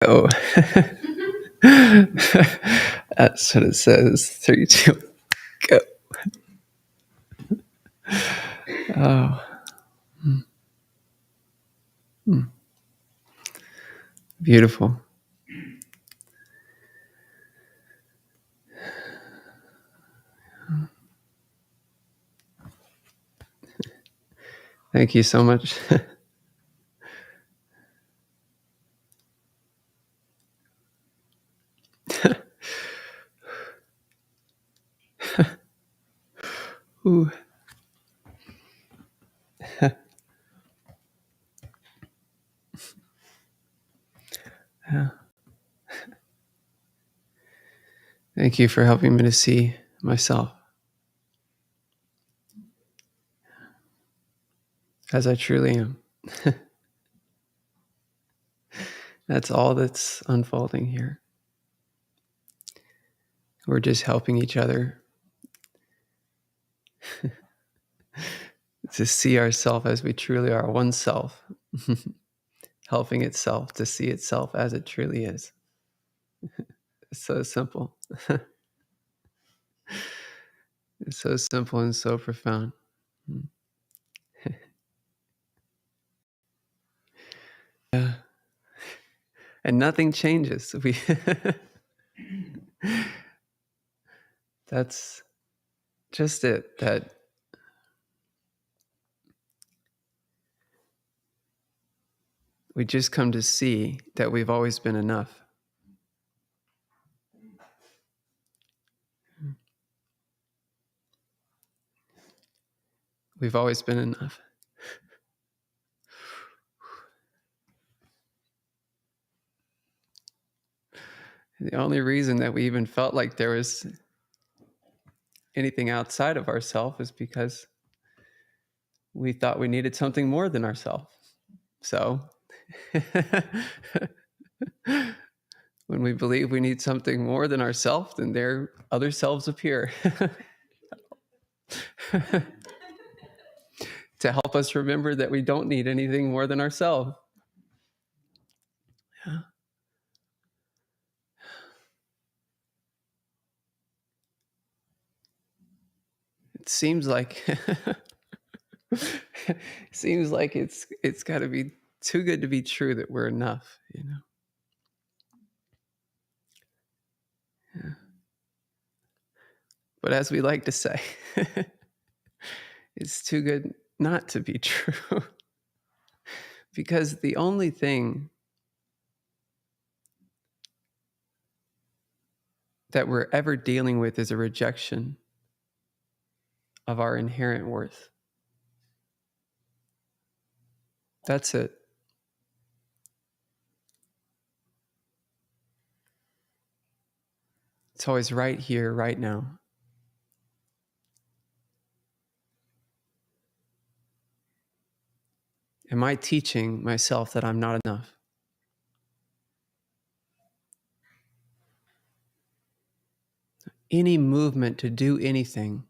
Oh, that's what it says. 3, 2, go. Oh, beautiful. Thank you so much. Ooh. Yeah. Thank you for helping me to see myself as I truly am. That's all that's unfolding here. We're just helping each other to see ourselves as we truly are, one self, helping itself to see itself as it truly is. It's so simple. It's so simple and so profound. Yeah. And nothing changes. That's just it, that we just come to see that we've always been enough. We've always been enough. The only reason that we even felt like there was anything outside of ourselves is because we thought we needed something more than ourselves. So when we believe we need something more than ourselves, then their other selves appear to help us remember that we don't need anything more than ourselves. Yeah. It seems like it's got to be too good to be true that we're enough, you know. Yeah. But as we like to say, it's too good not to be true. Because the only thing that we're ever dealing with is a rejection of our inherent worth. That's it. It's always right here, right now. Am I teaching myself that I'm not enough? Any movement to do anything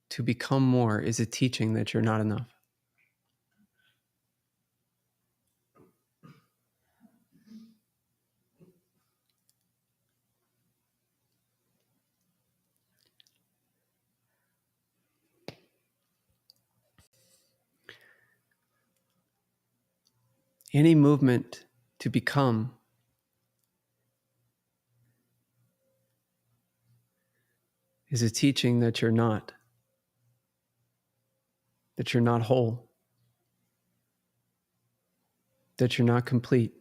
to become more is a teaching that you're not enough. Any movement to become is a teaching that you're not whole, that you're not complete.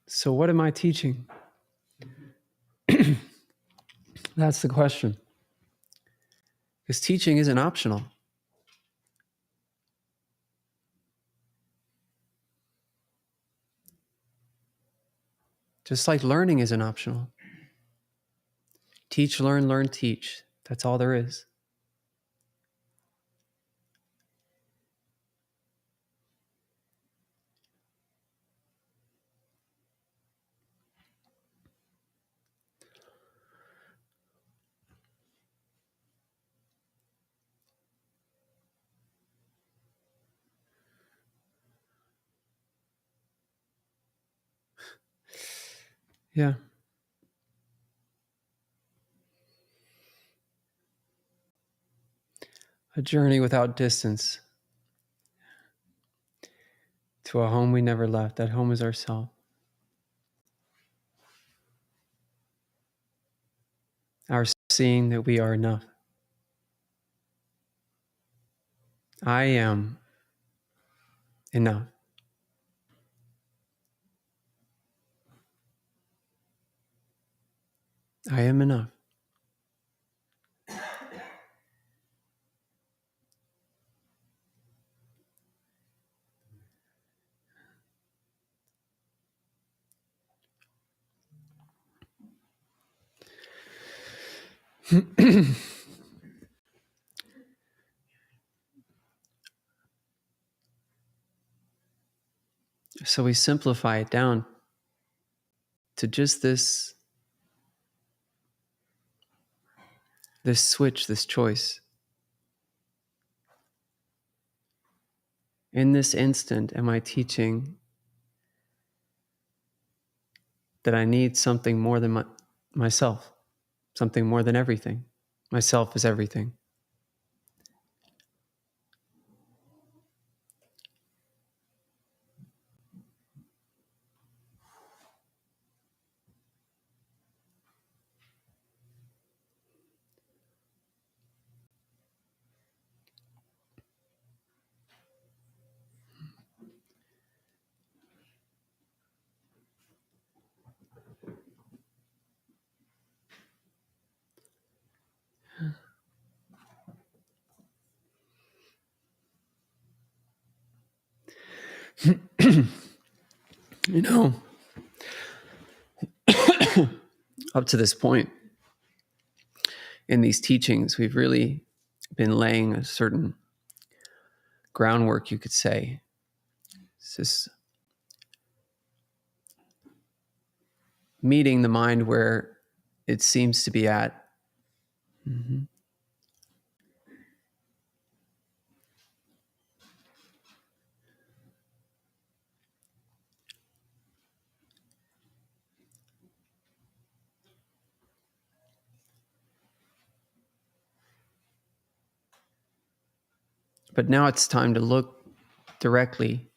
So what am I teaching? That's the question. Because teaching isn't optional. Just like learning isn't optional. Teach, learn, teach. That's all there is. Yeah. A journey without distance to a home we never left. That home is ourself. Our seeing that we are enough. I am enough. I am enough. So we simplify it down to just this switch, this choice. In this instant, am I teaching that I need something more than myself, something more than everything? Myself is everything. You know, up to this point in these teachings, we've really been laying a certain groundwork, you could say. It's this meeting the mind where it seems to be at. Mm-hmm. But now it's time to look directly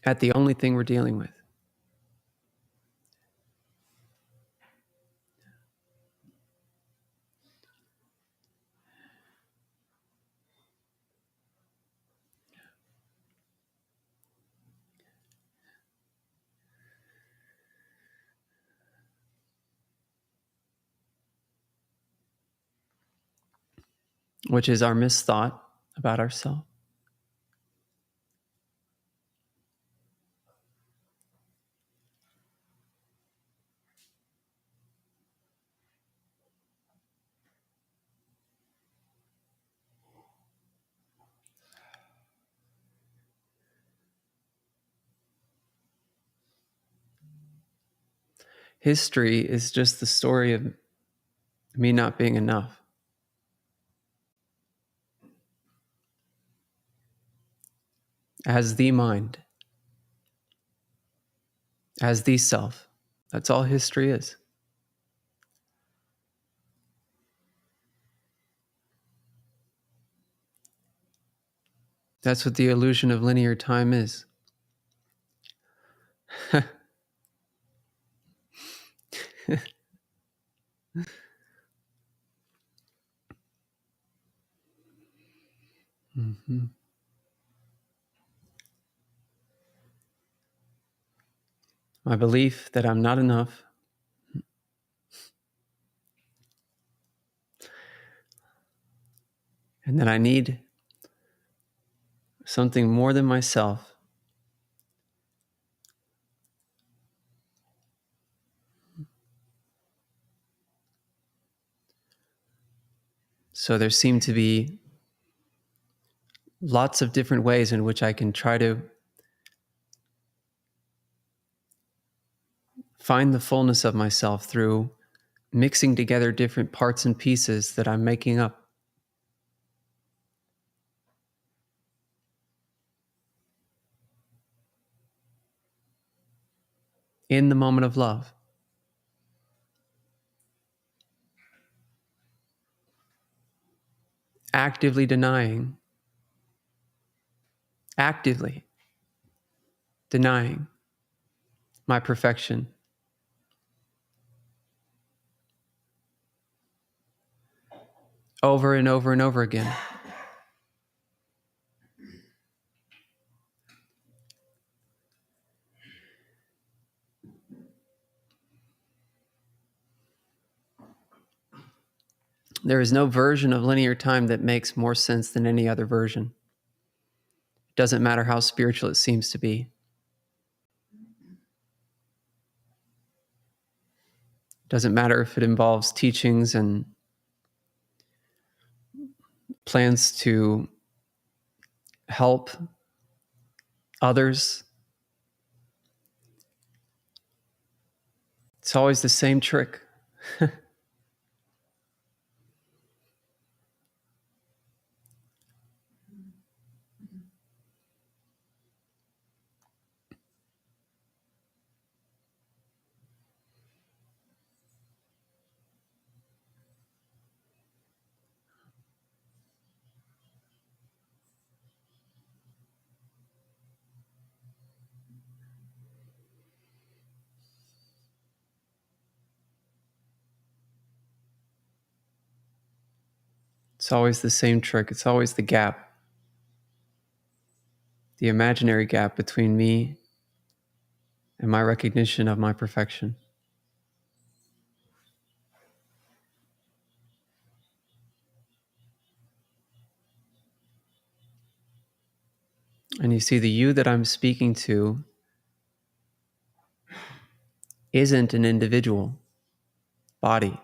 at the only thing we're dealing with. Which is our misthought about ourselves. History is just the story of me not being enough. As the mind, as the self. That's all history is. That's what the illusion of linear time is. Mm-hmm. My belief that I'm not enough, and that I need something more than myself. So there seem to be lots of different ways in which I can try to find the fullness of myself through mixing together different parts and pieces that I'm making up. in the moment of love. Actively denying my perfection. Over and over and over again. There is no version of linear time that makes more sense than any other version. It doesn't matter how spiritual it seems to be. It doesn't matter if it involves teachings and plans to help others. It's always the same trick. It's always the same trick. It's always the gap, the imaginary gap between me and my recognition of my perfection. And you see, the you that I'm speaking to isn't an individual body,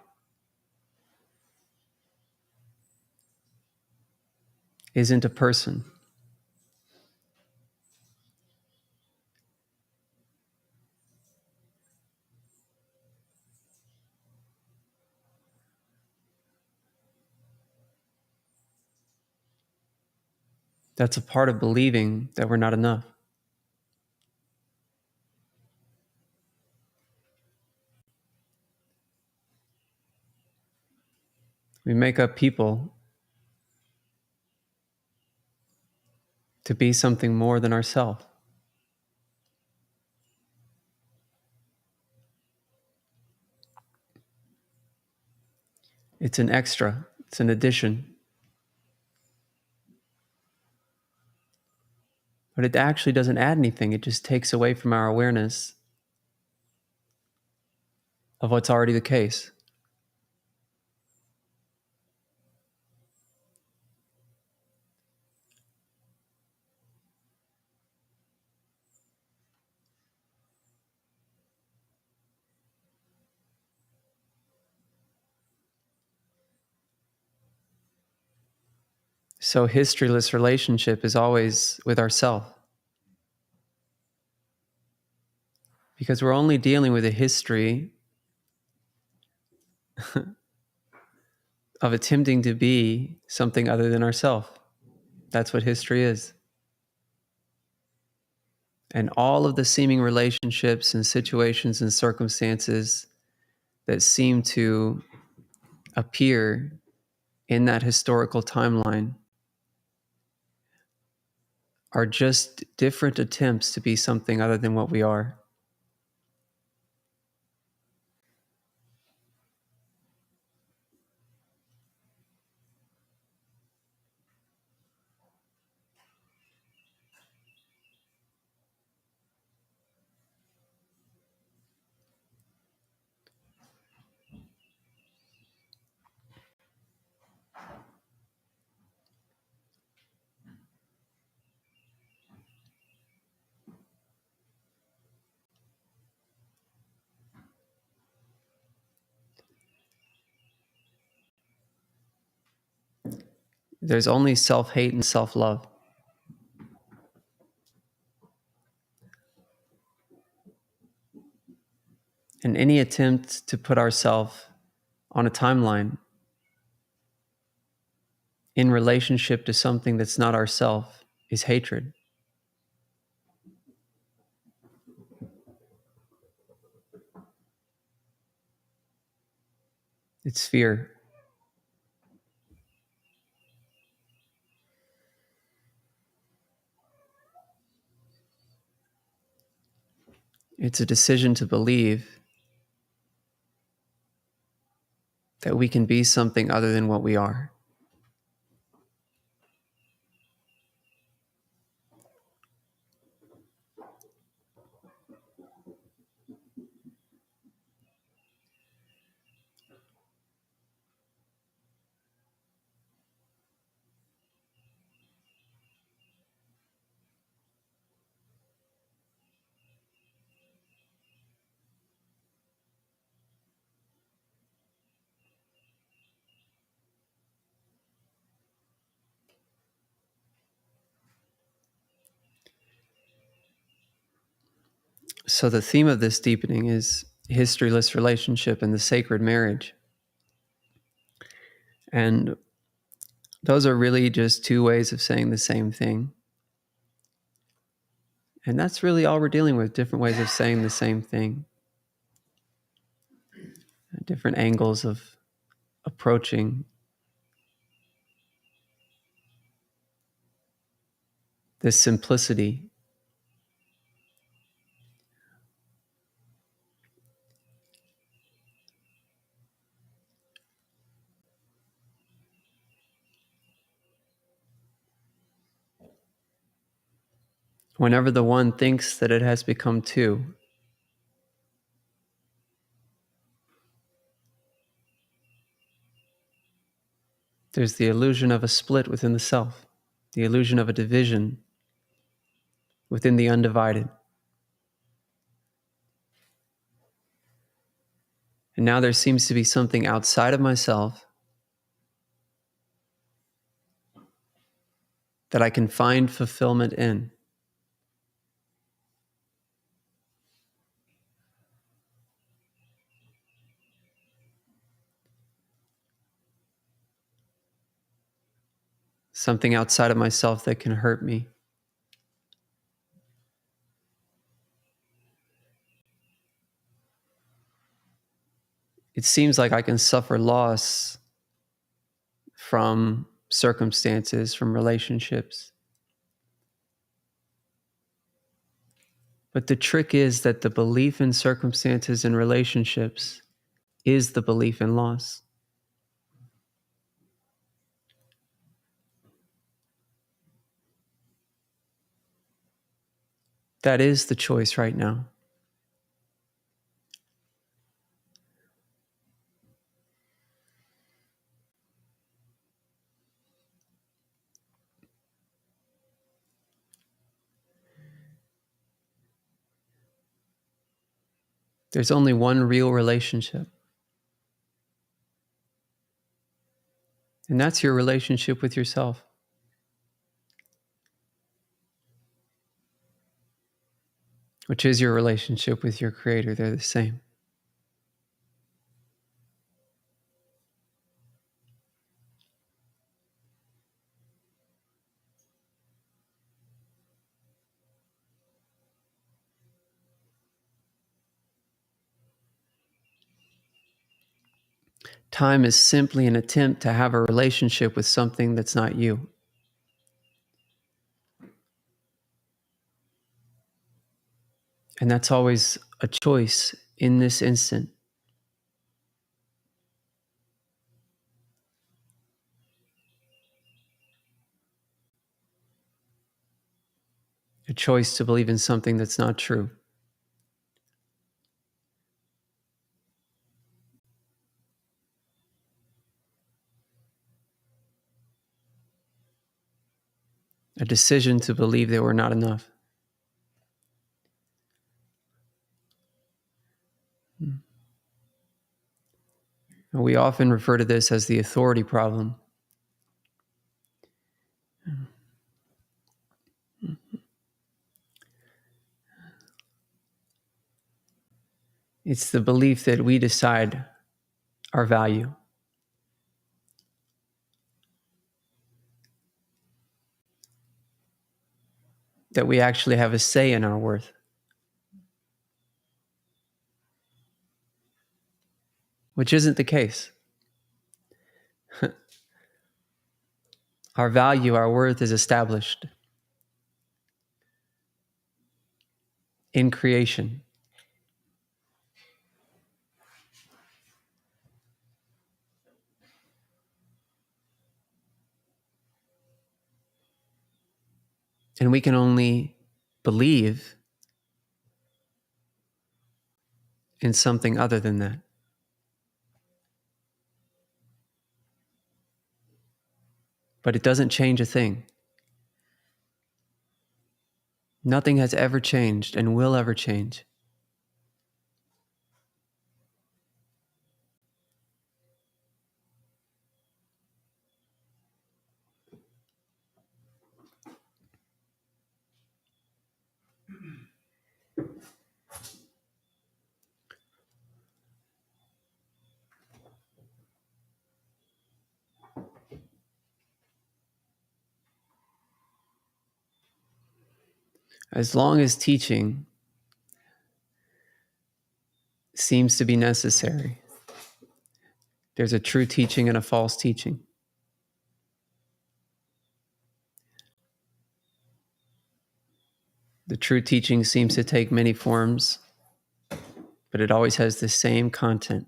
isn't a person. That's a part of believing that we're not enough. We make up people to be something more than ourselves. It's an extra, it's an addition. But it actually doesn't add anything. It just takes away from our awareness of what's already the case. So historyless relationship is always with ourself. Because we're only dealing with a history of attempting to be something other than ourselves. That's what history is. And all of the seeming relationships and situations and circumstances that seem to appear in that historical timeline are just different attempts to be something other than what we are. There's only self-hate and self-love. And any attempt to put ourselves on a timeline in relationship to something that's not ourself is hatred. It's fear. It's a decision to believe that we can be something other than what we are. So the theme of this deepening is historyless relationship and the sacred marriage. And those are really just two ways of saying the same thing. And that's really all we're dealing with, different ways of saying the same thing, different angles of approaching this simplicity. Whenever the one thinks that it has become two, there's the illusion of a split within the self, the illusion of a division within the undivided. And now there seems to be something outside of myself that I can find fulfillment in. Something outside of myself that can hurt me. It seems like I can suffer loss from circumstances, from relationships. But the trick is that the belief in circumstances and relationships is the belief in loss. That is the choice right now. There's only one real relationship. And that's your relationship with yourself. Which is your relationship with your Creator. They're the same. Time is simply an attempt to have a relationship with something that's not you. And that's always a choice in this instant. A choice to believe in something that's not true. A decision to believe that we're not enough. And we often refer to this as the authority problem. It's the belief that we decide our value. That we actually have a say in our worth. Which isn't the case. Our value, our worth is established in creation. And we can only believe in something other than that. But it doesn't change a thing. Nothing has ever changed and will ever change. As long as teaching seems to be necessary, there's a true teaching and a false teaching. The true teaching seems to take many forms, but it always has the same content.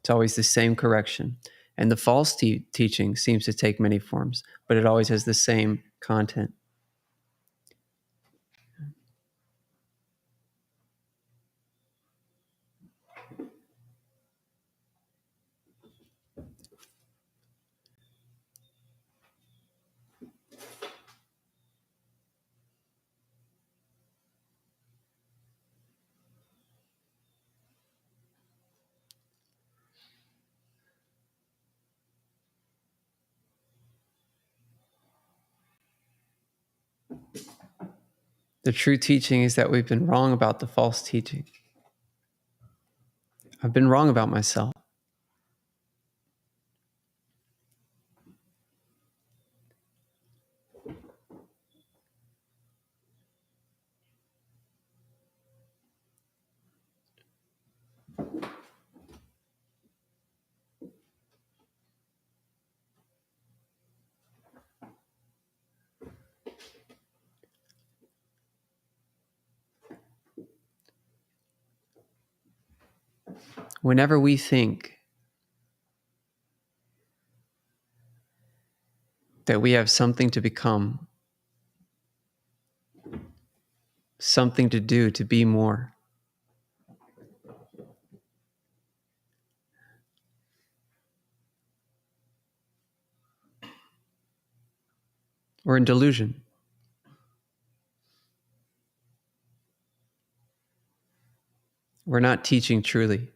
It's always the same correction. And the false teaching seems to take many forms, but it always has the same content. The true teaching is that we've been wrong about the false teaching. I've been wrong about myself. Whenever we think that we have something to become, something to do to be more, we're in delusion. We're not teaching truly.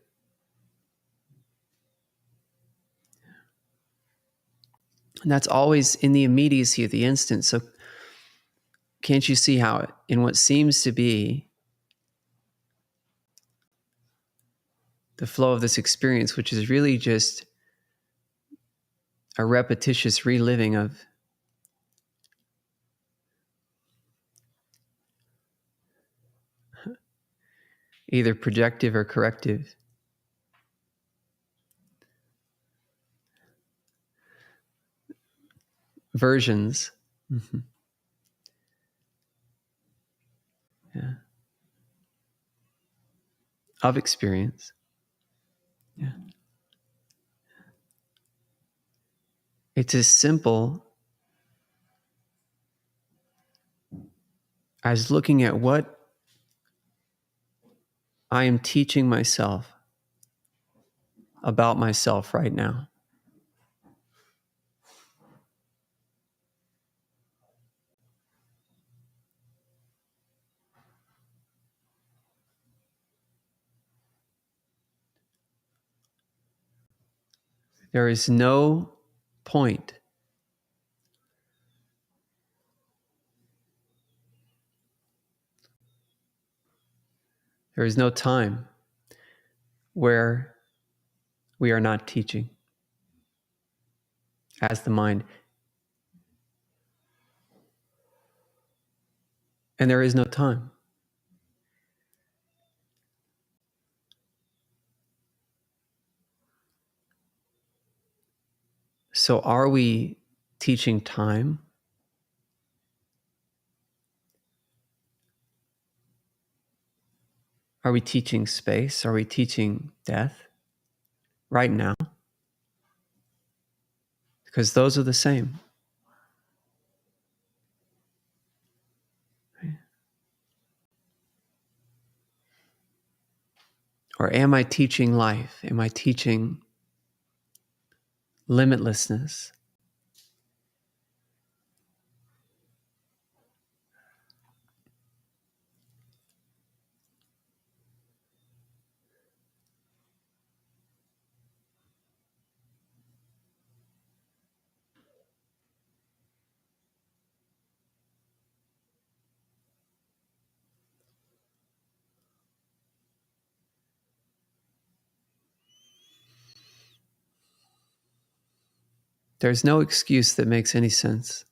And that's always in the immediacy of the instant. So can't you see how in what seems to be the flow of this experience, which is really just a repetitious reliving of either projective or corrective versions. Mm-hmm. Yeah. Of experience. Yeah. It's as simple as looking at what I am teaching myself about myself right now. There is no point there is no time where we are not teaching as the mind. And there is no time. So are we teaching time? Are we teaching space? Are we teaching death right now? Because those are the same. Or am I teaching life? Am I teaching limitlessness? There's no excuse that makes any sense.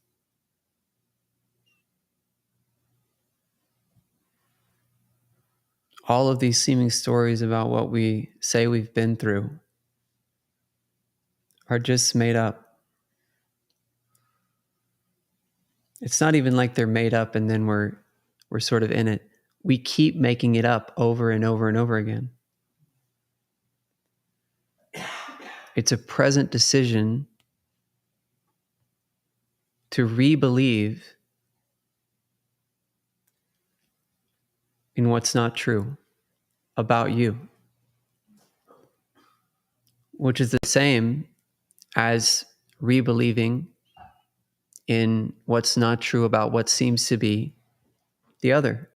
All of these seeming stories about what we say we've been through are just made up. It's not even like they're made up and then we're sort of in it. We keep making it up over and over and over again. It's a present decision to re-believe in what's not true about you, which is the same as re-believing in what's not true about what seems to be the other.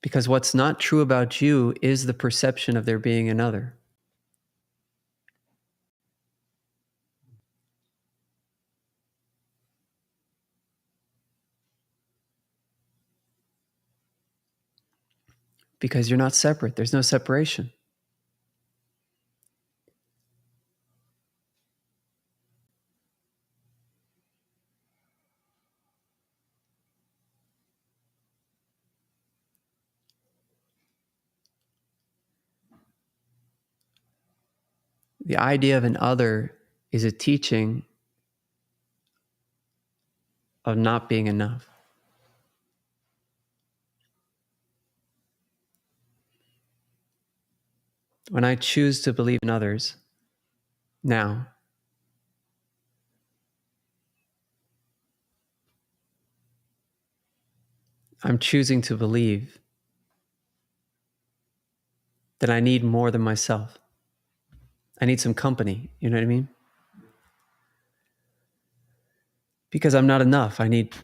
Because what's not true about you is the perception of there being another. Because you're not separate. There's no separation. The idea of an other is a teaching of not being enough. When I choose to believe in others now, I'm choosing to believe that I need more than myself. I need some company, you know what I mean? Because I'm not enough. I need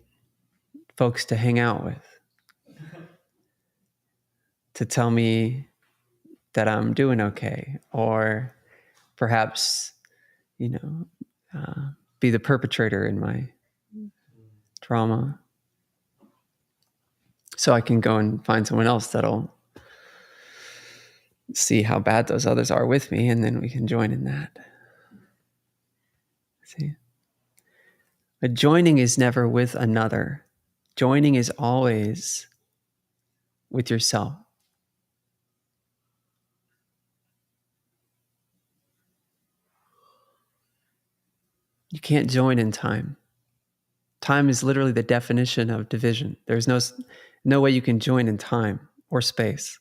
folks to hang out with, to tell me that I'm doing okay, or perhaps, be the perpetrator in my trauma. So I can go and find someone else that'll see how bad those others are with me, and then we can join in that. See? But joining is never with another. Joining is always with yourself. You can't join in time. Time is literally the definition of division. There's no way you can join in time or space.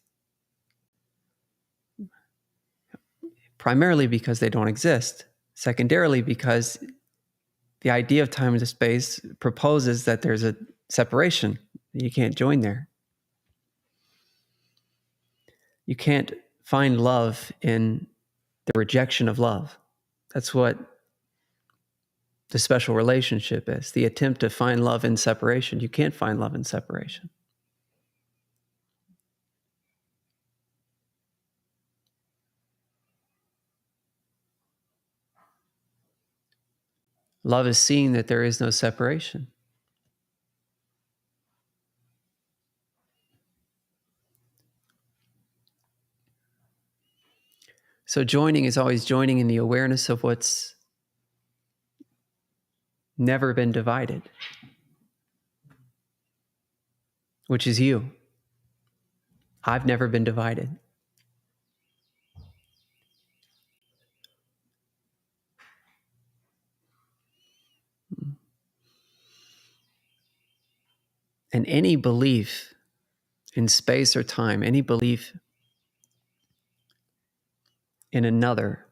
Primarily because they don't exist. Secondarily, because the idea of time and space proposes that there's a separation. You can't join there. You can't find love in the rejection of love. That's what the special relationship is, the attempt to find love in separation. You can't find love in separation. Love is seeing that there is no separation. So joining is always joining in the awareness of what's never been divided, which is you. I've never been divided. And any belief in space or time, any belief in another,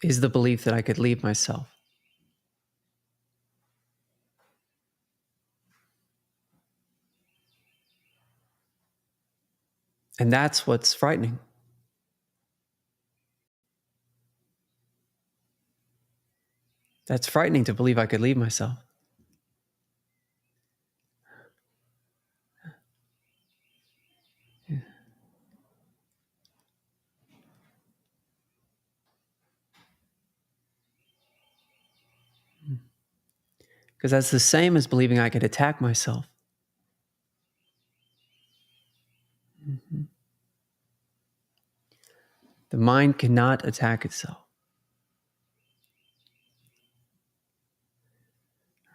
is the belief that I could leave myself. And that's what's frightening. That's frightening to believe I could leave myself. Because that's the same as believing I could attack myself. Mm-hmm. The mind cannot attack itself.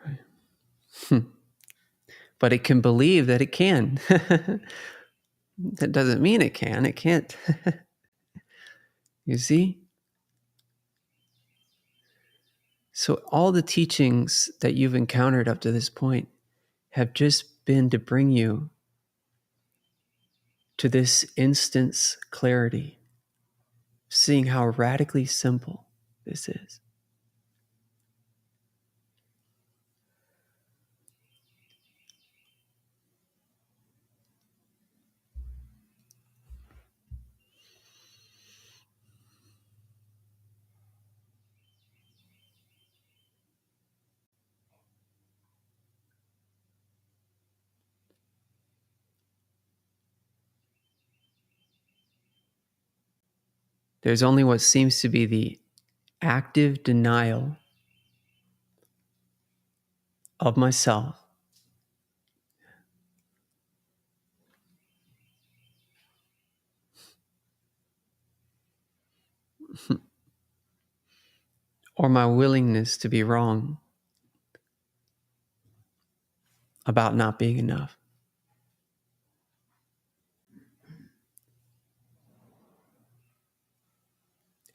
Right. But it can believe that it can. That doesn't mean it can. It can't. You see? So all the teachings that you've encountered up to this point have just been to bring you to this instant's clarity, seeing how radically simple this is. There's only what seems to be the active denial of myself, or my willingness to be wrong about not being enough.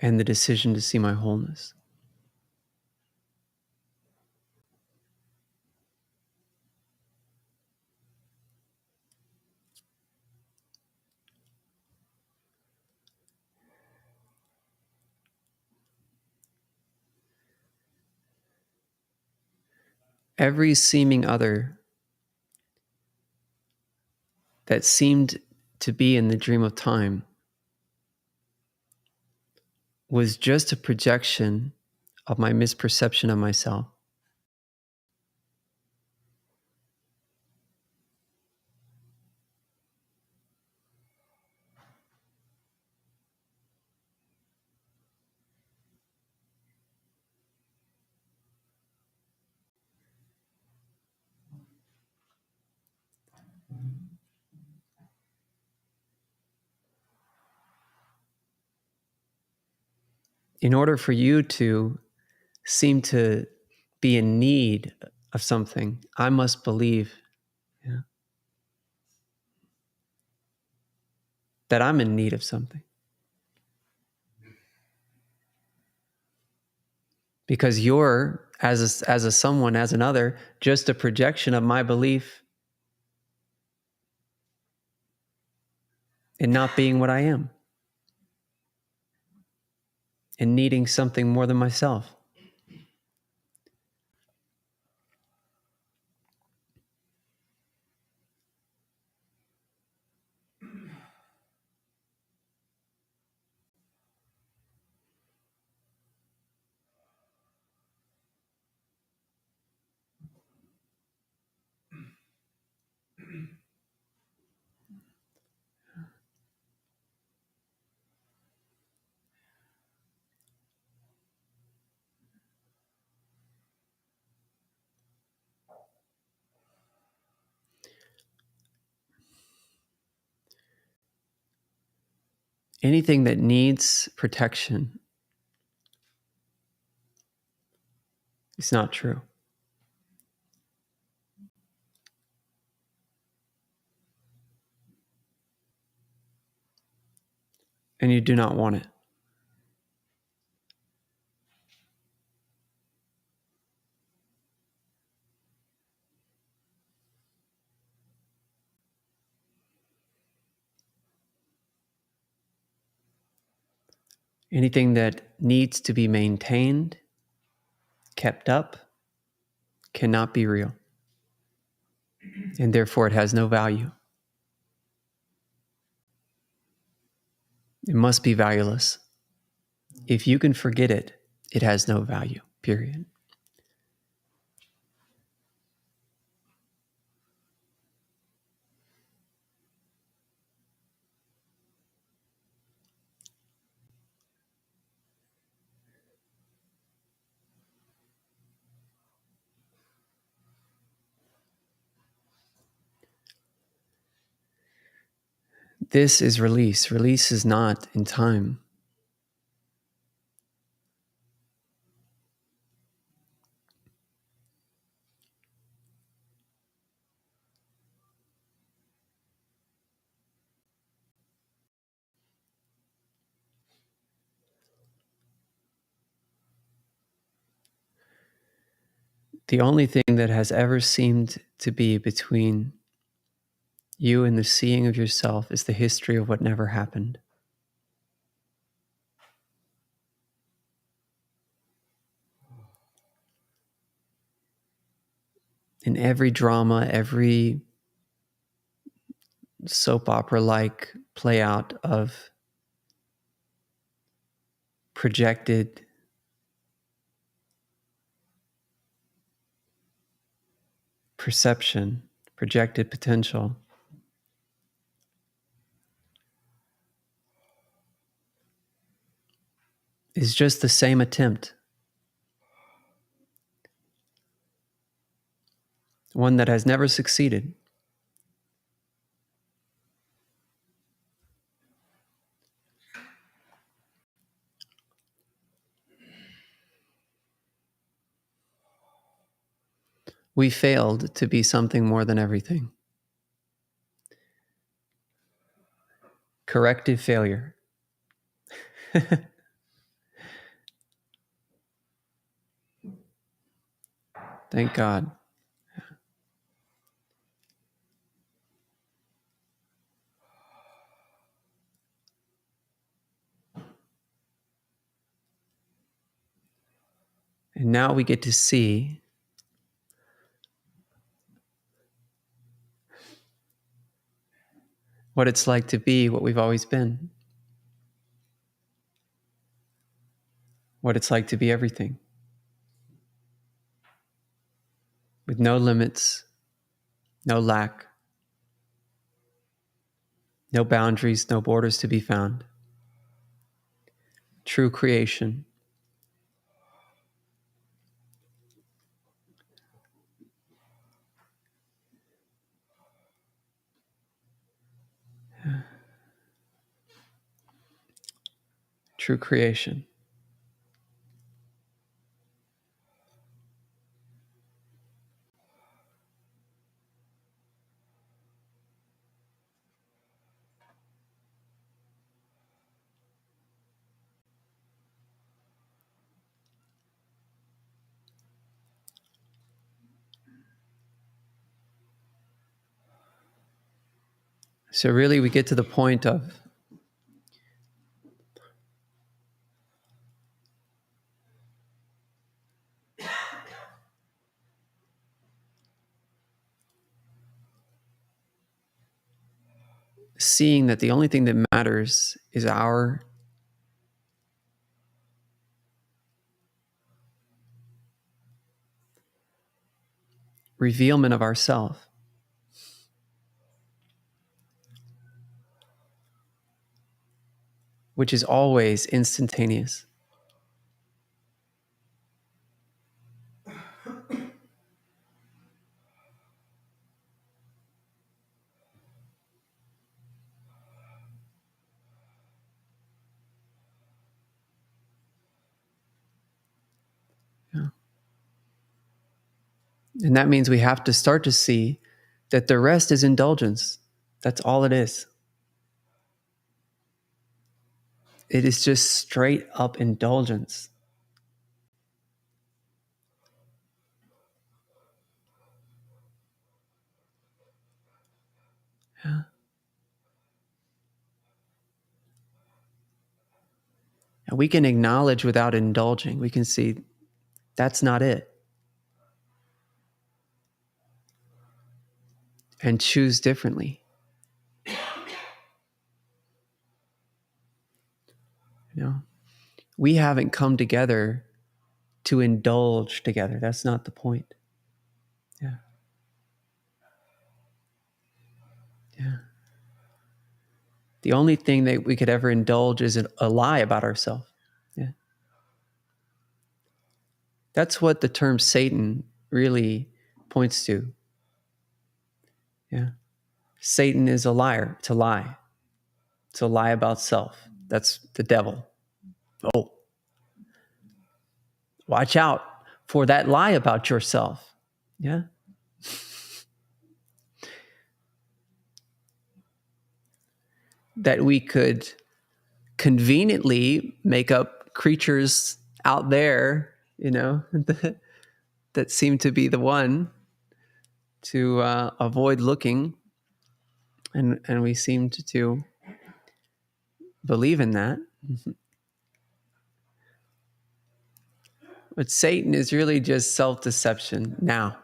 And the decision to see my wholeness. Every seeming other that seemed to be in the dream of time was just a projection of my misperception of myself. In order for you to seem to be in need of something, I must believe that I'm in need of something. Because you're, as a someone, as another, just a projection of my belief in not being what I am, in needing something more than myself. Anything that needs protection is not true. And you do not want it. Anything that needs to be maintained, kept up, cannot be real. And therefore it has no value. It must be valueless. If you can forget it, it has no value, period. This is release. Release is not in time. The only thing that has ever seemed to be between you and the seeing of yourself is the history of what never happened. In every drama, every soap opera-like play out of projected perception, projected potential, is just the same attempt. One that has never succeeded. We failed to be something more than everything. Corrective failure. Thank God. And now we get to see what it's like to be what we've always been. What it's like to be everything. With no limits, no lack, no boundaries, no borders to be found. True creation. True creation. So really we get to the point of seeing that the only thing that matters is our revealment of ourself. Which is always instantaneous. Yeah. And that means we have to start to see that the rest is indulgence. That's all it is. It is just straight up indulgence. Yeah. And we can acknowledge without indulging. We can see that's not it. And choose differently. You know, we haven't come together to indulge together. That's not the point. Yeah. Yeah. The only thing that we could ever indulge is a lie about ourselves. Yeah. That's what the term Satan really points to. Yeah. Satan is a liar. It's a lie. It's a lie about self. That's the devil. Oh, watch out for that lie about yourself. Yeah. That we could conveniently make up creatures out there, you know, that seem to be the one to avoid looking. And we seem to believe in that. But Satan is really just self-deception now,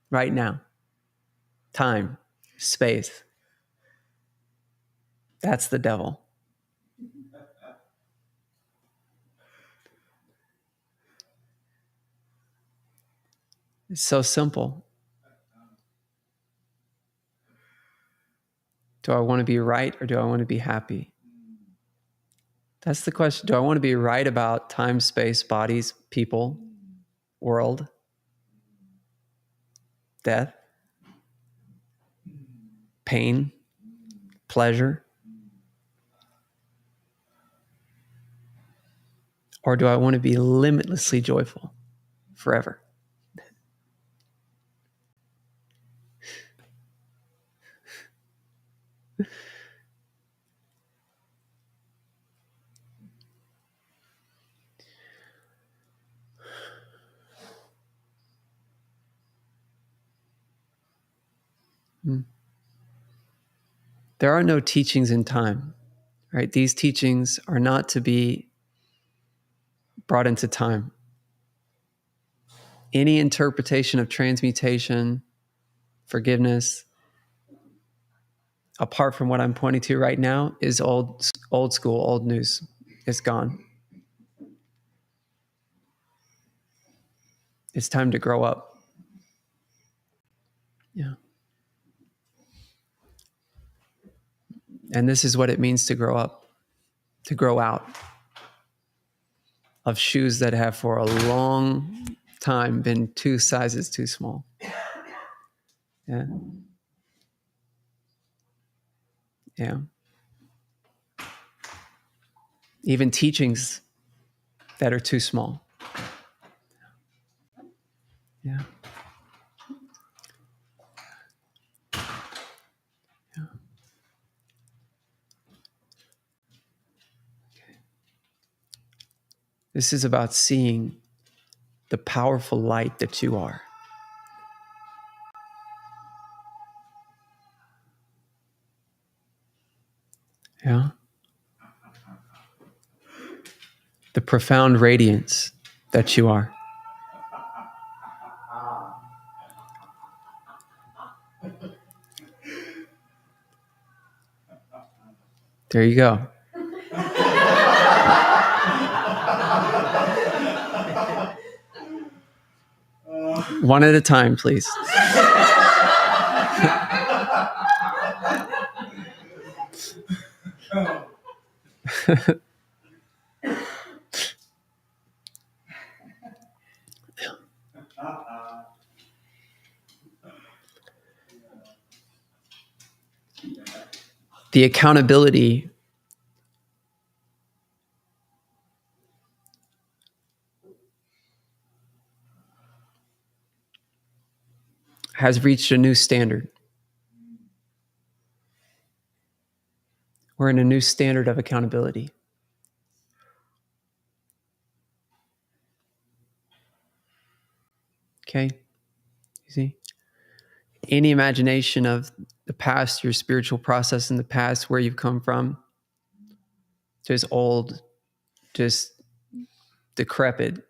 right now. Time, space. That's the devil. It's so simple. Do I want to be right or do I want to be happy? That's the question. Do I want to be right about time, space, bodies, people, world, death, pain, pleasure? Or do I want to be limitlessly joyful forever? There are no teachings in time, right? These teachings are not to be brought into time. Any interpretation of transmutation, forgiveness, apart from what I'm pointing to right now, is old school, old news. It's gone. It's time to grow up. Yeah. And this is what it means to grow up, to grow out of shoes that have for a long time been 2 sizes too small. Yeah. Yeah. Even teachings that are too small. Yeah. Yeah. This is about seeing the powerful light that you are. Yeah. The profound radiance that you are. There you go. One at a time, please. The accountability has reached a new standard. We're in a new standard of accountability. Okay? You see? Any imagination of the past, your spiritual process in the past, where you've come from, just old just decrepit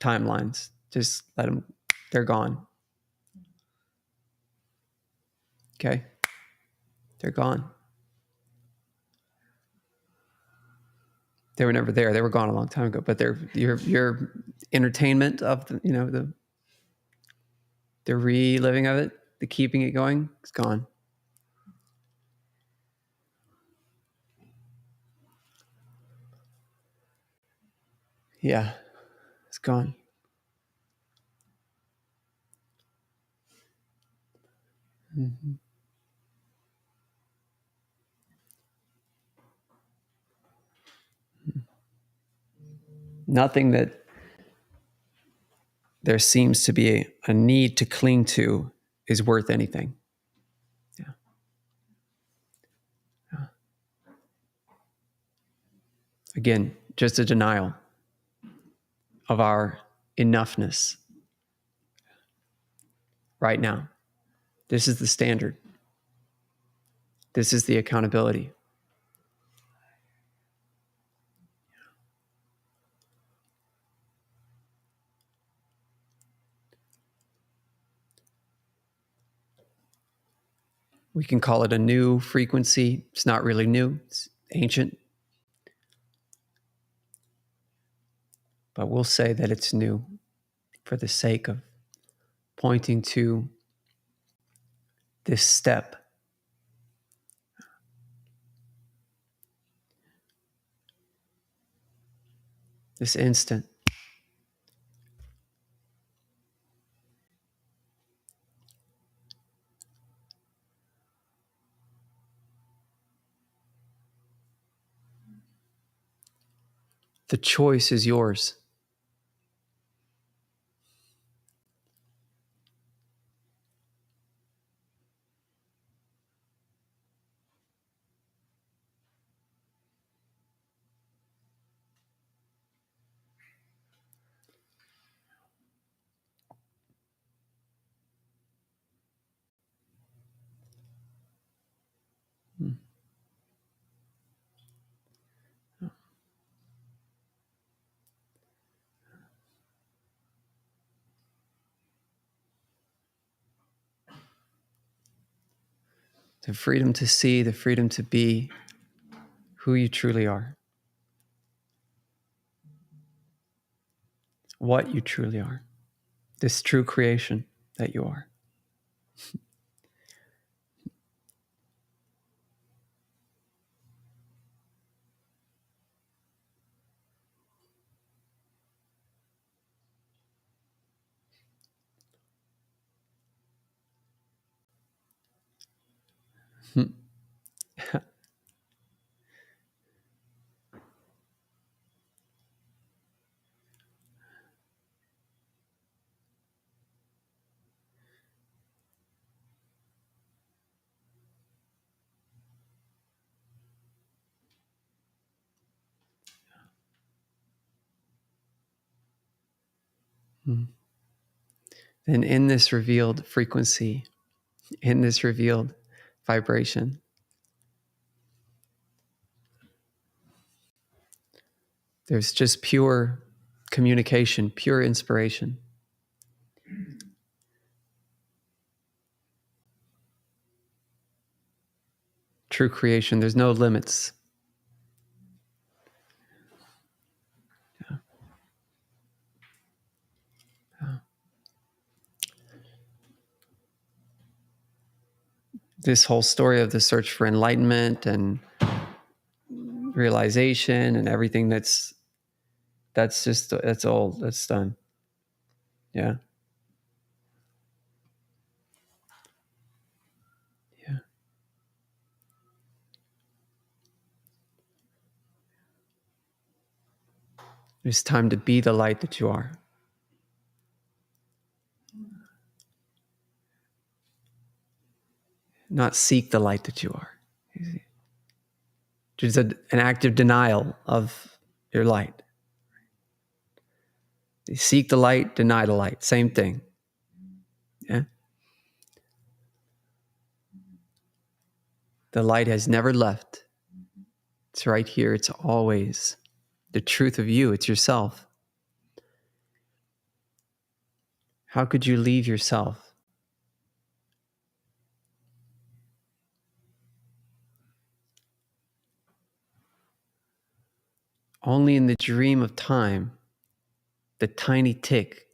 timelines. Just let them, they're gone. Okay? They're gone. They were never there. They were gone a long time ago. But your entertainment of the reliving of it, the keeping it going, it's gone. Yeah, it's gone. Mm-hmm. Nothing that there seems to be a need to cling to is worth anything. Yeah. Yeah. Again, just a denial of our enoughness right now. This is the standard. This is the accountability. We can call it a new frequency. It's not really new, it's ancient. But we'll say that it's new for the sake of pointing to this step. This instant. The choice is yours. The freedom to see, the freedom to be who you truly are. What you truly are. This true creation that you are. And in this revealed frequency, in this revealed vibration, there's just pure communication, pure inspiration. True creation, there's no limits. Yeah. Yeah. This whole story of the search for enlightenment and realization and everything that's old, that's done. Yeah. Yeah. It's time to be the light that you are. Not seek the light that you are. It's an active denial of your light. You seek the light, deny the light. Same thing. Yeah. The light has never left. It's right here. It's always the truth of you. It's yourself. How could you leave yourself? Only in the dream of time, the tiny tick,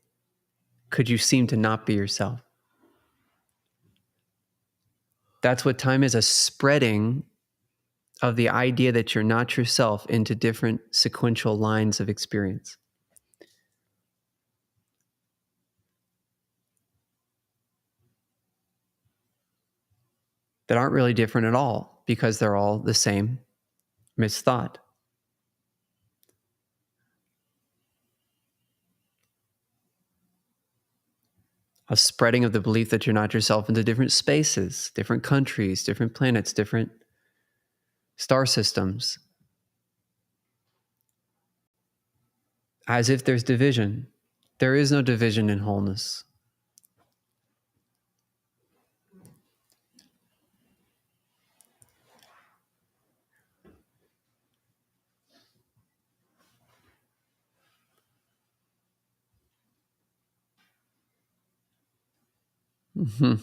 could you seem to not be yourself. That's what time is, a spreading of the idea that you're not yourself into different sequential lines of experience. That aren't really different at all, because they're all the same misthought. A spreading of the belief that you're not yourself into different spaces, different countries, different planets, different star systems. As if there's division. There is no division in wholeness. Mm-hmm.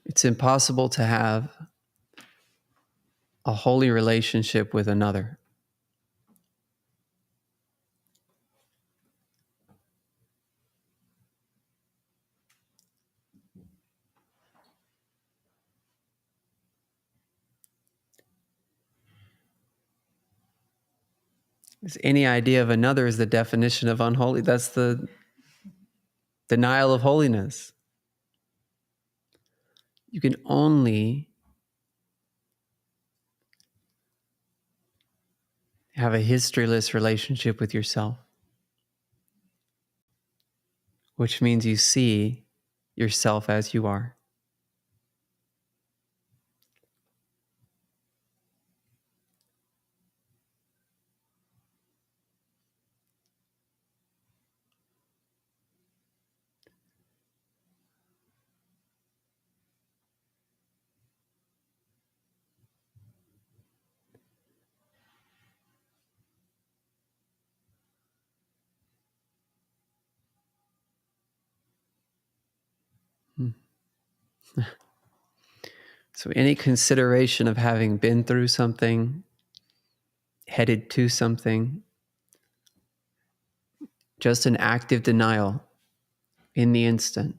It's impossible to have a holy relationship with another. Any idea of another is the definition of unholy. That's the denial of holiness. You can only have a historyless relationship with yourself, which means you see yourself as you are. So any consideration of having been through something, headed to something, just an active denial in the instant.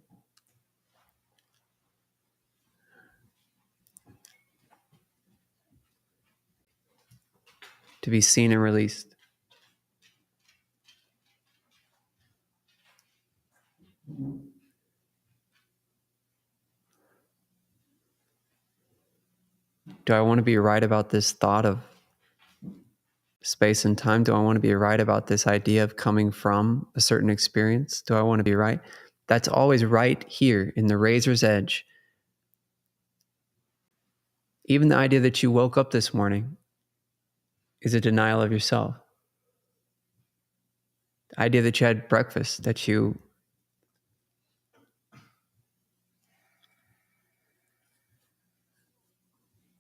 To be seen and released. Do I want to be right about this thought of space and time? Do I want to be right about this idea of coming from a certain experience? Do I want to be right? That's always right here in the razor's edge. Even the idea that you woke up this morning is a denial of yourself. The idea that you had breakfast, that you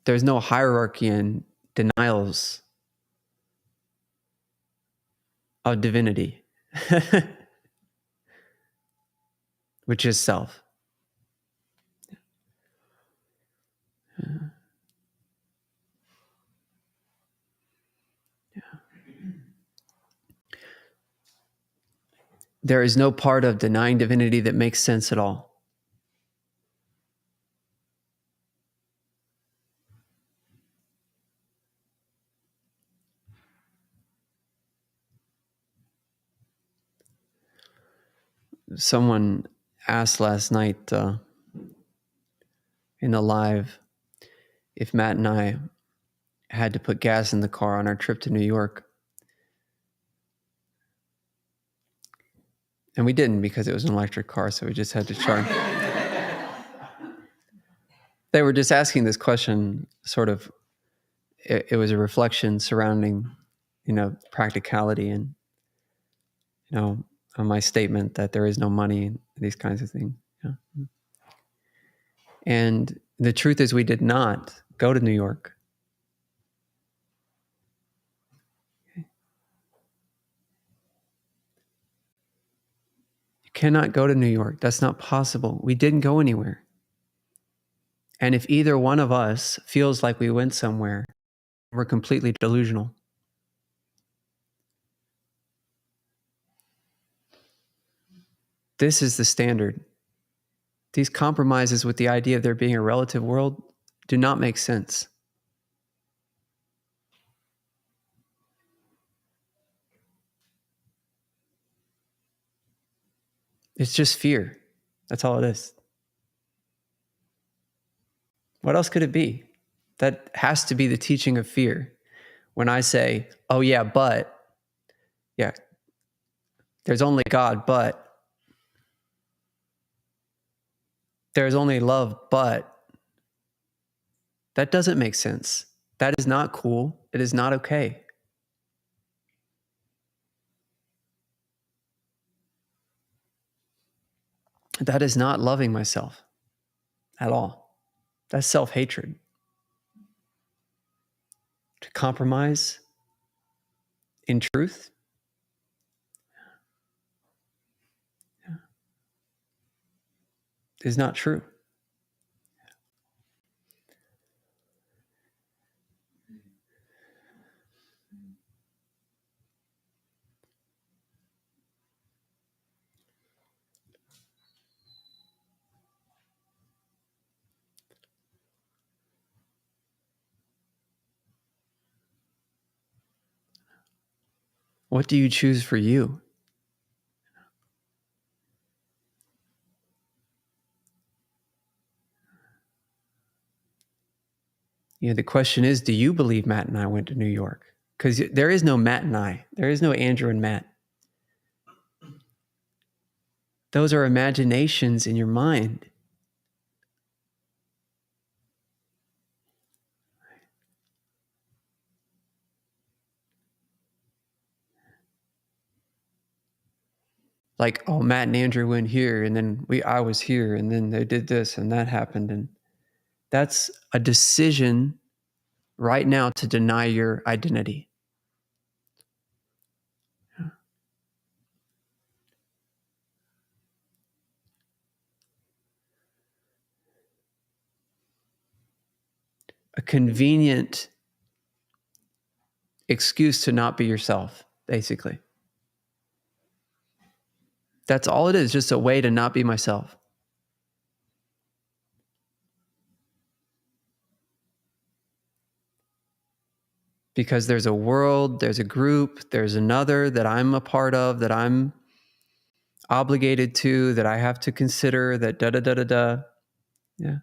there's no hierarchy in denials of divinity, which is self. There is no part of denying divinity that makes sense at all. Someone asked last night in the live if Matt and I had to put gas in the car on our trip to New York. And we didn't, because it was an electric car, so we just had to charge. They were just asking this question sort of it was a reflection surrounding, practicality and, on my statement that there is no money and these kinds of things. Yeah. And the truth is we did not go to New York. You cannot go to New York. That's not possible. We didn't go anywhere. And if either one of us feels like we went somewhere, we're completely delusional. This is the standard. These compromises with the idea of there being a relative world do not make sense. It's just fear. That's all it is. What else could it be? That has to be the teaching of fear. When I say, oh yeah, there's only God, but there's only love, but that doesn't make sense. That is not cool. It is not okay. That is not loving myself at all. That's self-hatred. To compromise in truth is not true. What do you choose for you? The question is, do you believe Matt and I went to New York? Because there is no Matt and I. There is no Andrew and Matt. Those are imaginations in your mind. Like, oh, Matt and Andrew went here, and then I was here, and then they did this, and that happened. And that's a decision right now to deny your identity. A convenient excuse to not be yourself, basically. That's all it is, just a way to not be myself. Because there's a world, there's a group, there's another that I'm a part of, that I'm obligated to, that I have to consider, that da-da-da-da-da. Yeah.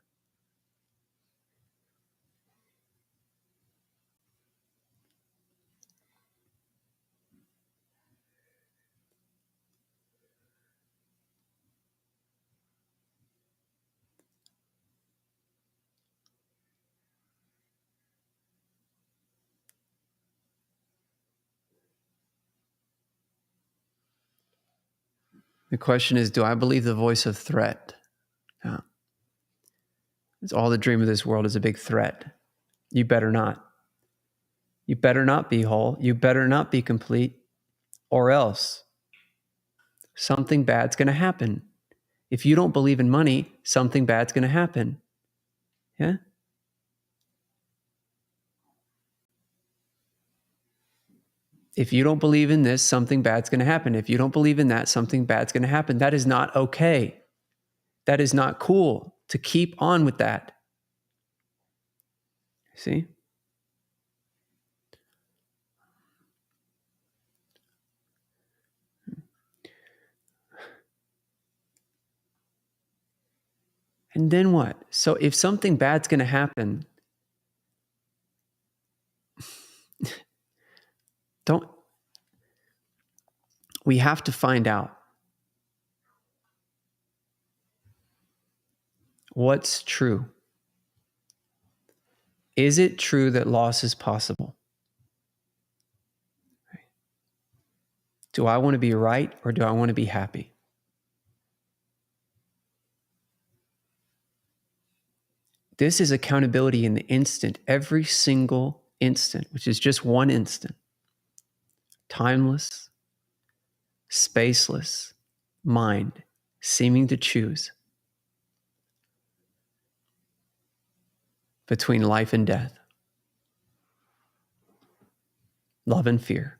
The question is, do I believe the voice of threat? Yeah. It's all the dream of this world is a big threat. You better not. You better not be whole. You better not be complete, or else something bad's going to happen. If you don't believe in money, something bad's going to happen. Yeah? If you don't believe in this, something bad's going to happen. If you don't believe in that, something bad's going to happen. That is not okay. That is not cool to keep on with that. See? And then what? So if something bad's going to happen, we have to find out what's true. Is it true that loss is possible? Do I want to be right or do I want to be happy? This is accountability in the instant, every single instant, which is just one instant. Timeless, spaceless mind seeming to choose between life and death, love and fear,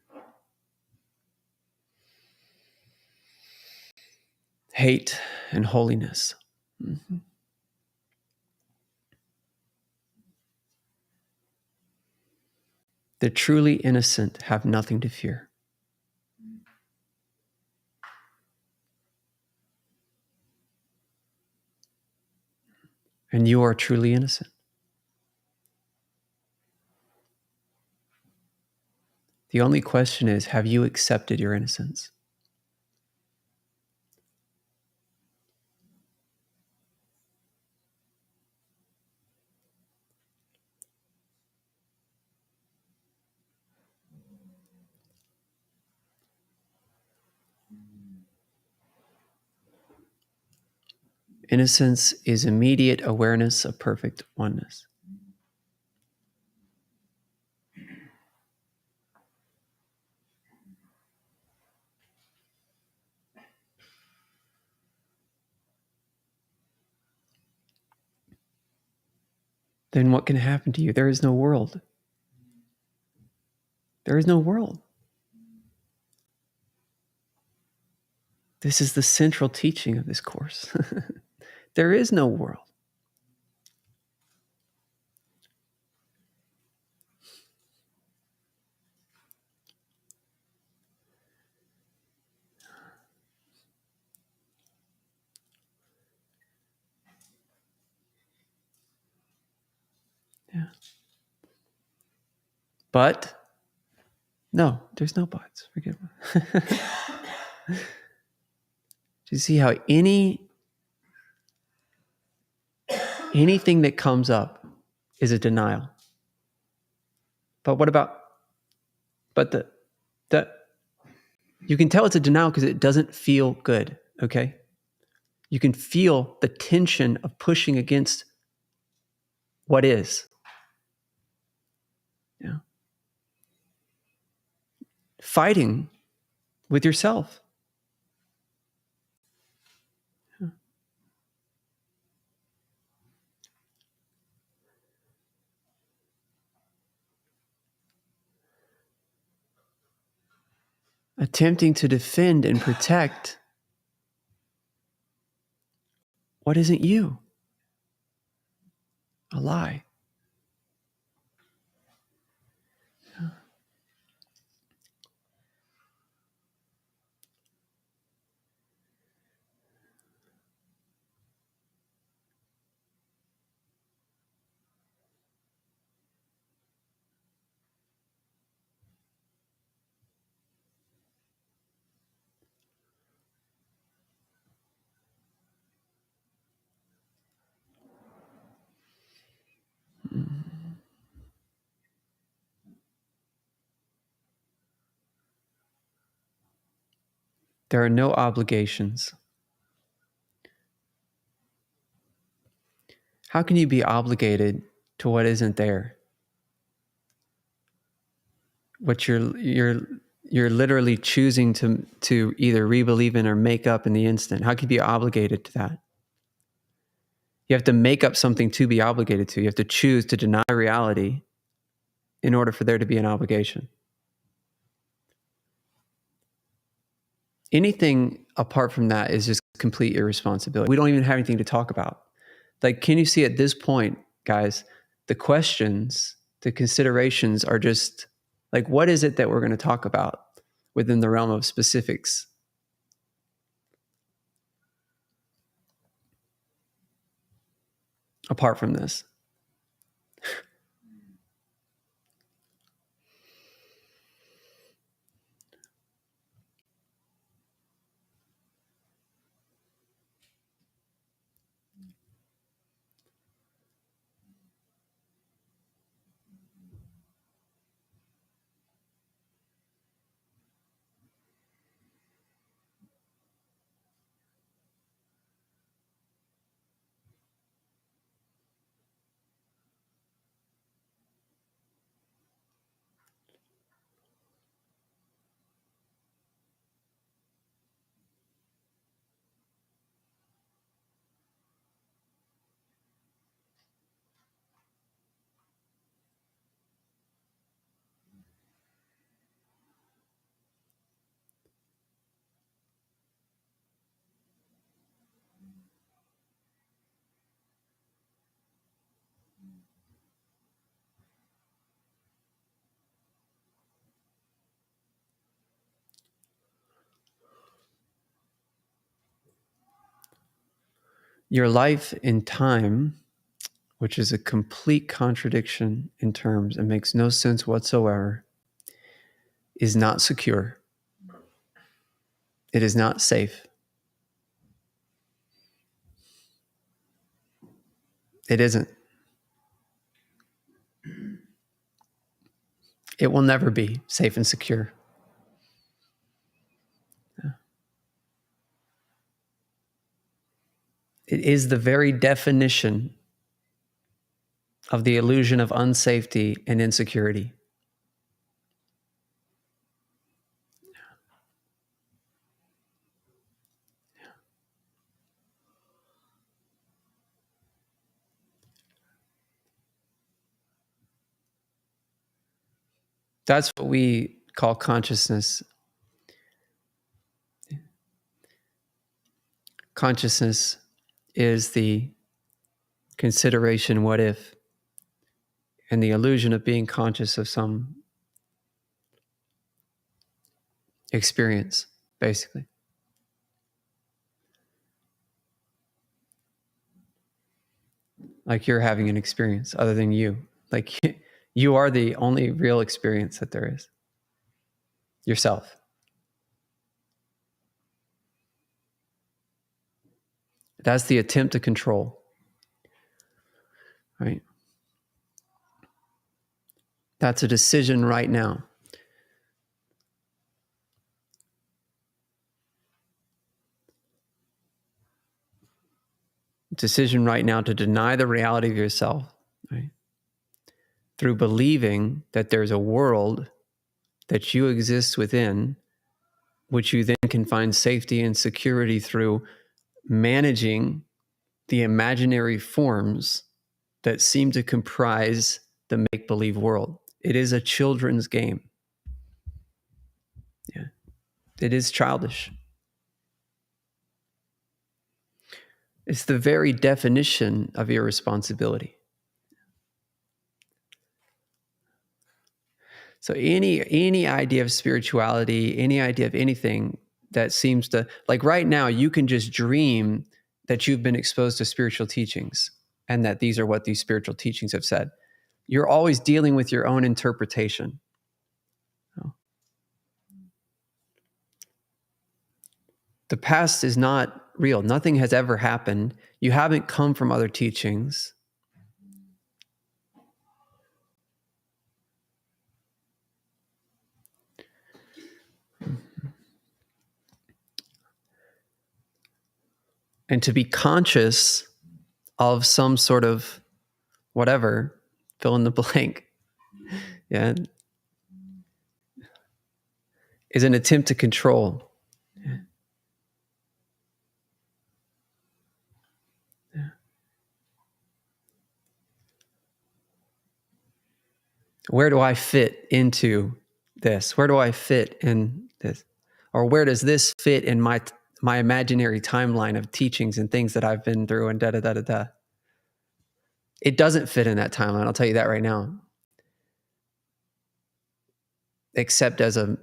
hate and holiness. Mm-hmm. The truly innocent have nothing to fear. And you are truly innocent. The only question is, have you accepted your innocence? Innocence is immediate awareness of perfect oneness. Then what can happen to you? There is no world. There is no world. This is the central teaching of this course. There is no world. Yeah. But no, there's no buts. Forget it. Do you see how anything that comes up is a denial? But what about the you can tell it's a denial because it doesn't feel good, okay? You can feel the tension of pushing against what is. Yeah. Fighting with yourself. Yeah. Attempting to defend and protect what isn't you. A lie. Yeah. There are no obligations. How can you be obligated to what isn't there? What you're literally choosing to either re-believe in or make up in the instant. How can you be obligated to that? You have to make up something to be obligated to. You have to choose to deny reality in order for there to be an obligation. Anything apart from that is just complete irresponsibility. We don't even have anything to talk about. Like, can you see at this point, guys, the questions, the considerations are just like, what is it that we're going to talk about within the realm of specifics? Apart from this. Your life in time, which is a complete contradiction in terms and makes no sense whatsoever, is not secure. It is not safe. It isn't. It will never be safe and secure. It is the very definition of the illusion of unsafety and insecurity. That's what we call consciousness. Consciousness is the consideration, what if, and the illusion of being conscious of some experience, basically. Like you're having an experience other than you. Like you are the only real experience that there is. Yourself. That's the attempt to control. Right? That's a decision right now. Decision right now to deny the reality of yourself, right? Through believing that there's a world that you exist within, which you then can find safety and security through managing the imaginary forms that seem to comprise the make-believe world. It is a children's game. Yeah. It is childish. It's the very definition of irresponsibility. So any idea of spirituality, any idea of anything that seems to, like right now, you can just dream that you've been exposed to spiritual teachings and that these are what these spiritual teachings have said. You're always dealing with your own interpretation. The past is not real. Nothing has ever happened. You haven't come from other teachings. And to be conscious of some sort of whatever, fill in the blank, yeah, is an attempt to control. Yeah. Yeah. Where do I fit into this? Where do I fit in this? Or where does this fit in my imaginary timeline of teachings and things that I've been through and da-da-da-da-da? It doesn't fit in that timeline, I'll tell you that right now. Except as a,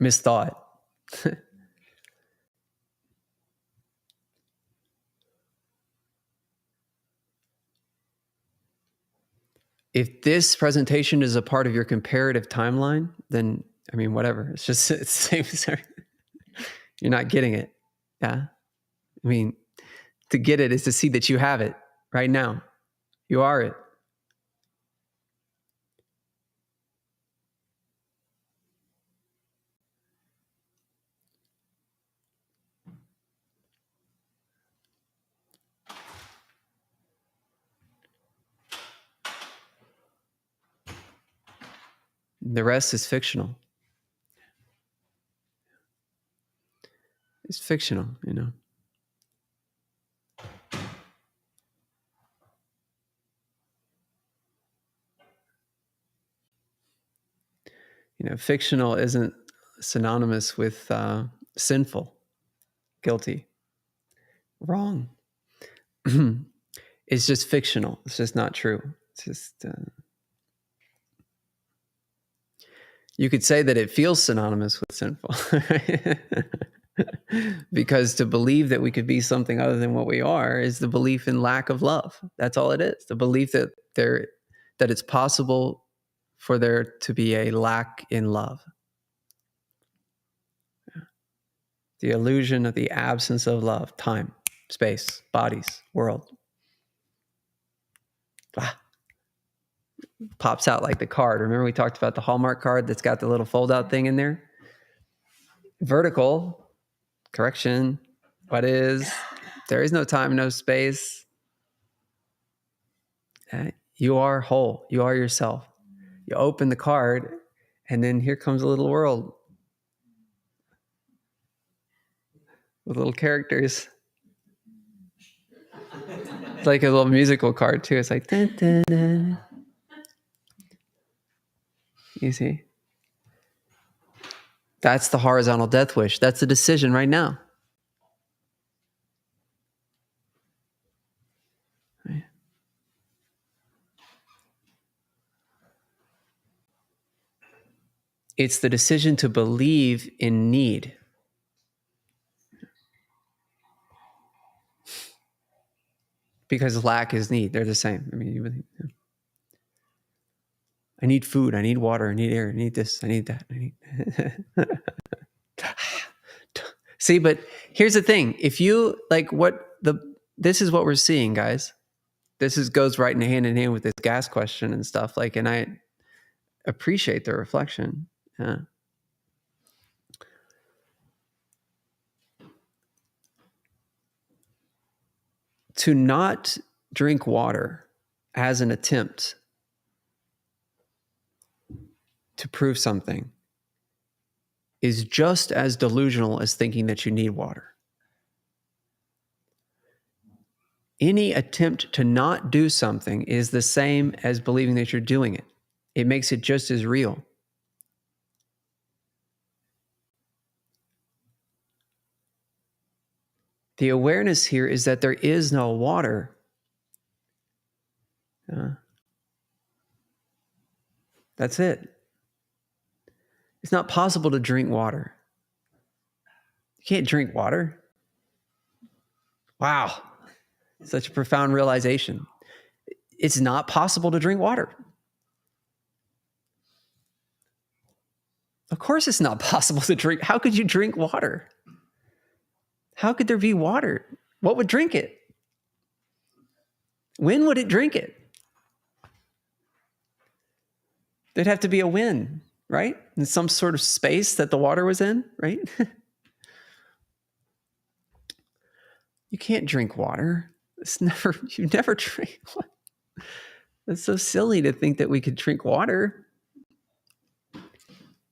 misthought. If this presentation is a part of your comparative timeline, then, whatever. It's just, it's the same. You're not getting it. Yeah. To get it is to see that you have it right now. You are it. The rest is fictional. It's fictional, Fictional isn't synonymous with sinful, guilty, wrong. It's just fictional. It's just not true. It's just... you could say that it feels synonymous with sinful. Because to believe that we could be something other than what we are is the belief in lack of love. That's all it is. The belief that it's possible for there to be a lack in love. The illusion of the absence of love, time, space, bodies, world. Pops out like the card. Remember we talked about the Hallmark card that's got the little fold-out thing in there? Vertical, correction, what is? There is no time, no space. You are whole. You are yourself. You open the card, and then here comes a little world with little characters. It's like a little musical card, too. It's like, dun, dun, dun. You see? That's the horizontal death wish. That's the decision right now. Right? It's the decision to believe in need. Because lack is need. They're the same. I mean, I need food. I need water. I need air. I need this. I need that. I need. See, but here's the thing. If you like this is what we're seeing, guys. This goes right hand in hand with this gas question and stuff. Like, and I appreciate the reflection. Yeah. To not drink water as an attempt to prove something is just as delusional as thinking that you need water. Any attempt to not do something is the same as believing that you're doing it. It makes it just as real. The awareness here is that there is no water. That's it. It's not possible to drink water. You can't drink water. Wow. Such a profound realization. It's not possible to drink water. Of course it's not possible to drink. How could you drink water? How could there be water? What would drink it? When would it drink it? There'd have to be a when, right? In some sort of space that the water was in, right? You can't drink water. You never drink water. It's so silly to think that we could drink water.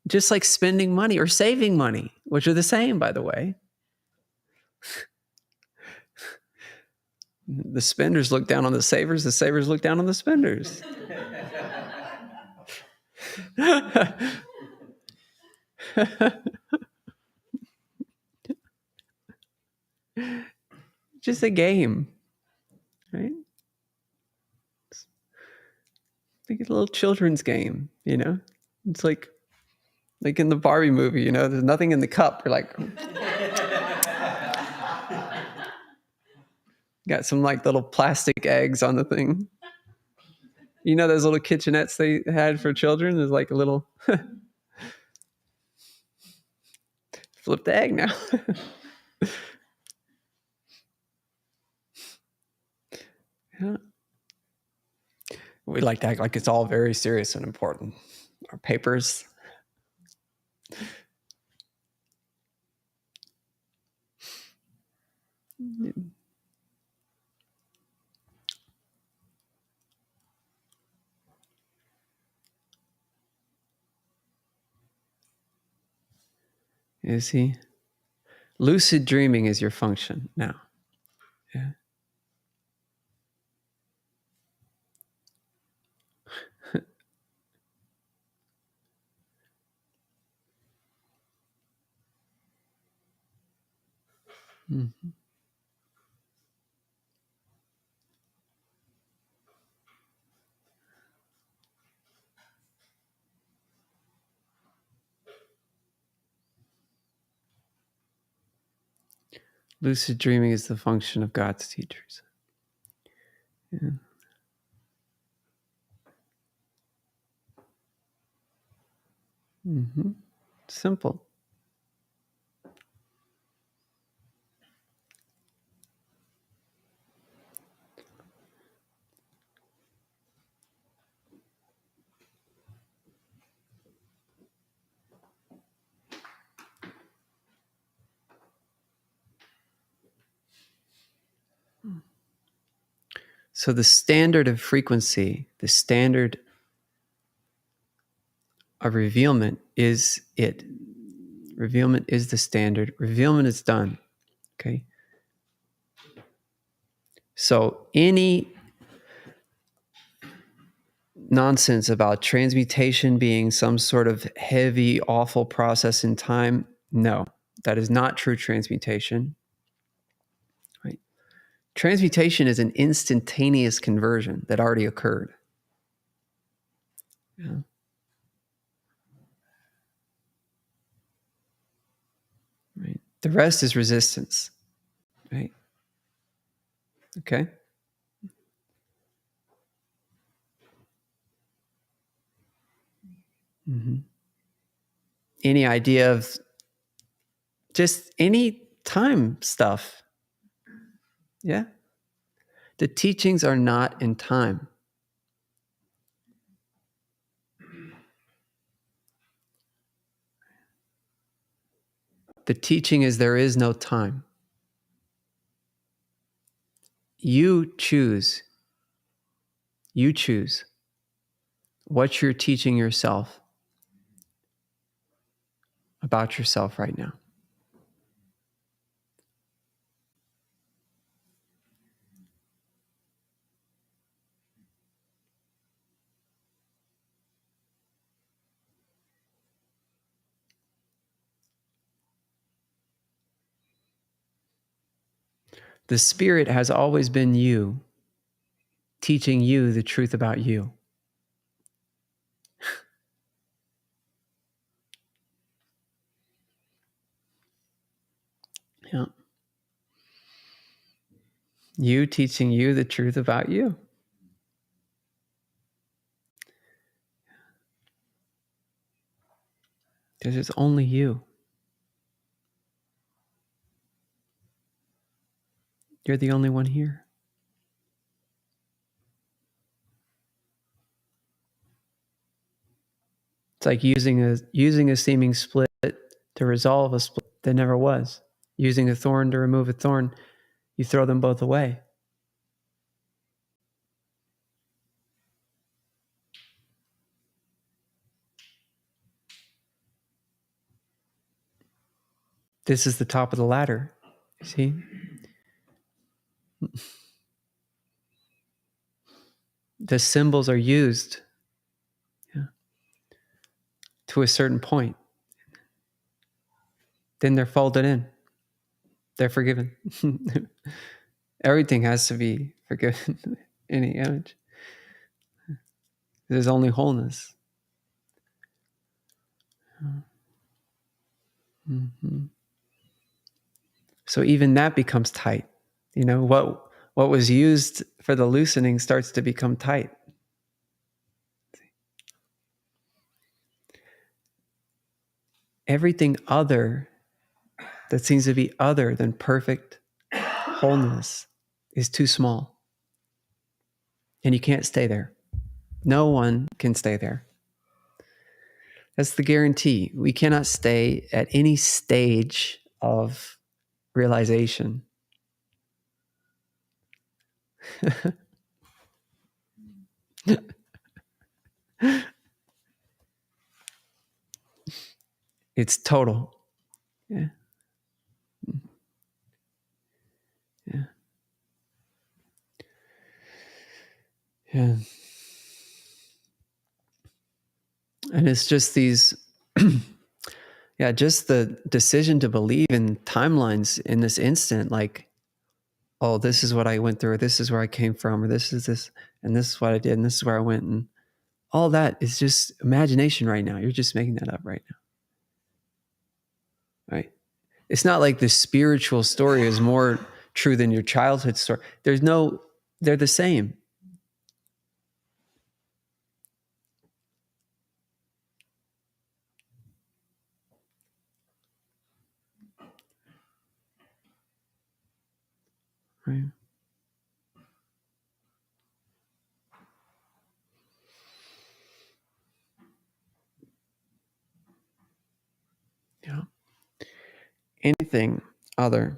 Just like spending money or saving money, which are the same, by the way. The spenders look down on the savers look down on the spenders. Just a game, right? It's like a little children's game, you know? It's like in the Barbie movie, you know, there's nothing in the cup. You're like, got some like little plastic eggs on the thing. You know those little kitchenettes they had for children? There's like a little flip the egg now. Yeah. We like to act like it's all very serious and important. Our papers. You see? Lucid dreaming is your function now. Yeah. Mm-hmm. Lucid dreaming is the function of God's teachers. Yeah. Mm-hmm. Simple. So the standard of frequency, the standard of revealment is it. Revealment is the standard. Revealment is done. Okay. So any nonsense about transmutation being some sort of heavy, awful process in time, no, that is not true transmutation. Right? Transmutation is an instantaneous conversion that already occurred. Yeah. Right. The rest is resistance. Right. Okay. Mm-hmm. Any idea of just any time stuff? Yeah. The teachings are not in time. The teaching is there is no time. You choose. You choose what you're teaching yourself about yourself right now. The Spirit has always been you, teaching you the truth about you. Yeah. You teaching you the truth about you. Because it's only you. You're the only one here. It's like using a seeming split to resolve a split that never was. Using a thorn to remove a thorn, you throw them both away. This is the top of the ladder. See? The symbols are used to a certain point. Then they're folded in. They're forgiven. Everything has to be forgiven in the image. There's only wholeness. Mm-hmm. So even that becomes tight. You know, what was used for the loosening starts to become tight. Everything other that seems to be other than perfect wholeness is too small. And you can't stay there. No one can stay there. That's the guarantee. We cannot stay at any stage of realization. It's total. Yeah. Yeah. Yeah. And it's just these, yeah, just the decision to believe in timelines in this instant, like, oh, this is what I went through, or this is where I came from, or this, and this is what I did, and this is where I went. And all that is just imagination right now. You're just making that up right now. Right? It's not like the spiritual story is more true than your childhood story. They're the same. Right? Yeah. Anything other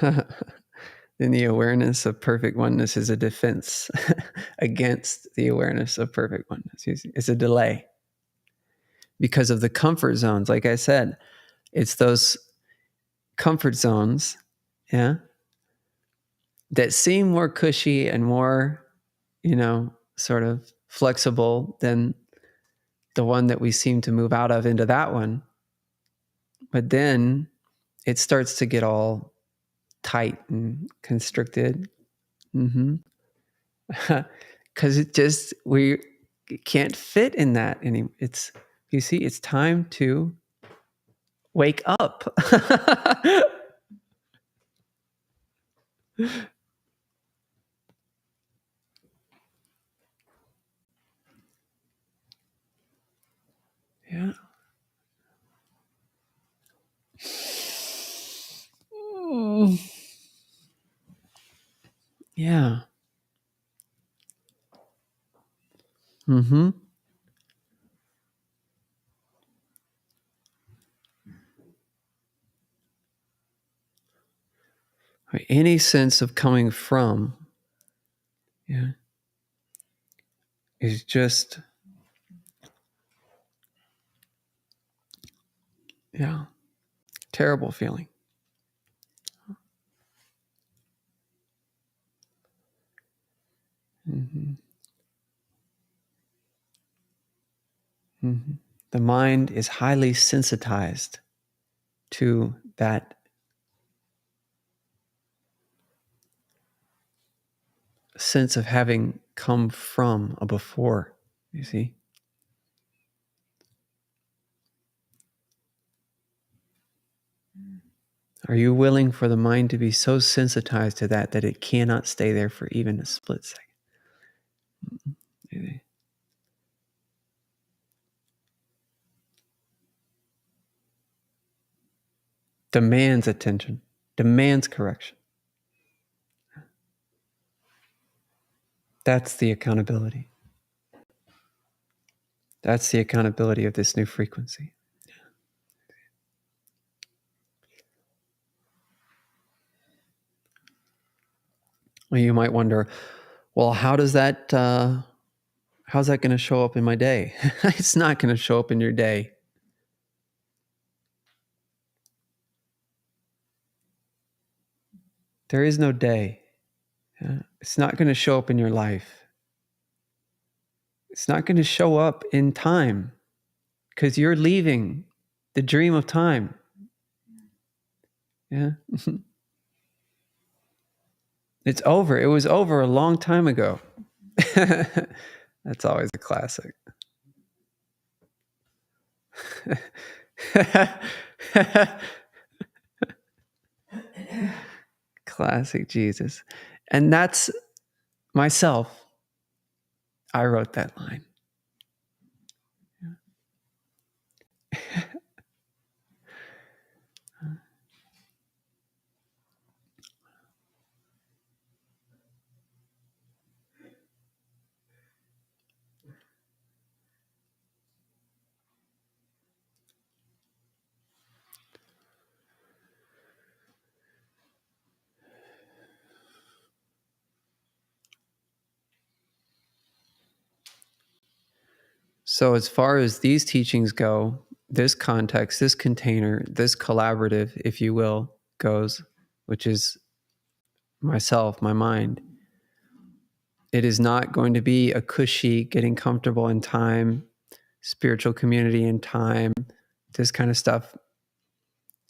than the awareness of perfect oneness is a defense against the awareness of perfect oneness. It's a delay because of the comfort zones. Like I said, it's those comfort zones, yeah, that seem more cushy and more, sort of flexible than the one that we seem to move out of into that one. But then it starts to get all tight and constricted. Because we can't fit in that anymore. It's time to wake up. Yeah. Yeah. Mm-hmm. Any sense of coming from, yeah, is just, yeah, terrible feeling. Mm-hmm. Mm-hmm. The mind is highly sensitized to that sense of having come from a before, you see? Are you willing for the mind to be so sensitized to that it cannot stay there for even a split second? Mm-hmm. Demands attention, demands correction. That's the accountability. That's the accountability of this new frequency. Well, you might wonder, well, how's that going to show up in my day? It's not going to show up in your day. There is no day. Yeah? It's not going to show up in your life. It's not going to show up in time because you're leaving the dream of time. Yeah. It's over. It was over a long time ago. That's always a classic. Classic Jesus. And that's myself. I wrote that line. So, as far as these teachings go, this context, this container, this collaborative, if you will, goes, which is myself, my mind, it is not going to be a cushy, getting comfortable in time, spiritual community in time, this kind of stuff.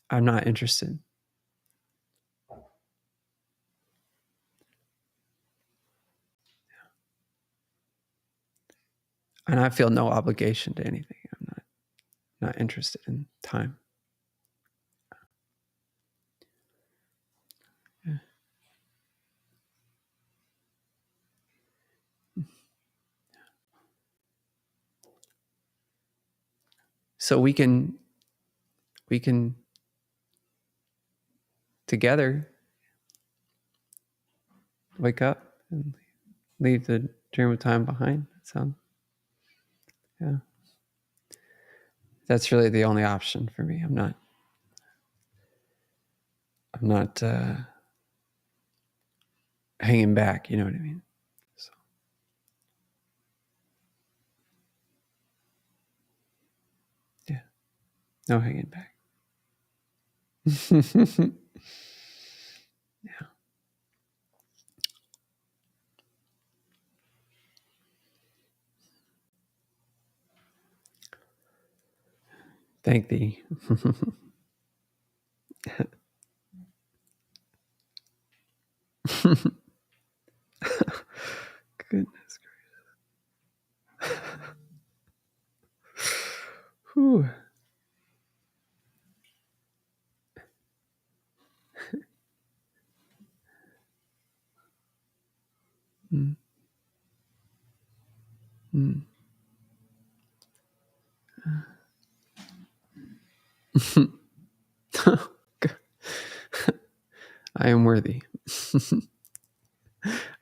I'm not interested. And I feel no obligation to anything. I'm not interested in time. So we can together wake up and leave the dream of time behind. Yeah. That's really the only option for me. I'm not hanging back. You know what I mean? So. Yeah. No hanging back. Yeah. Thank thee. Goodness gracious. Whew. Mm. Mm. I am worthy.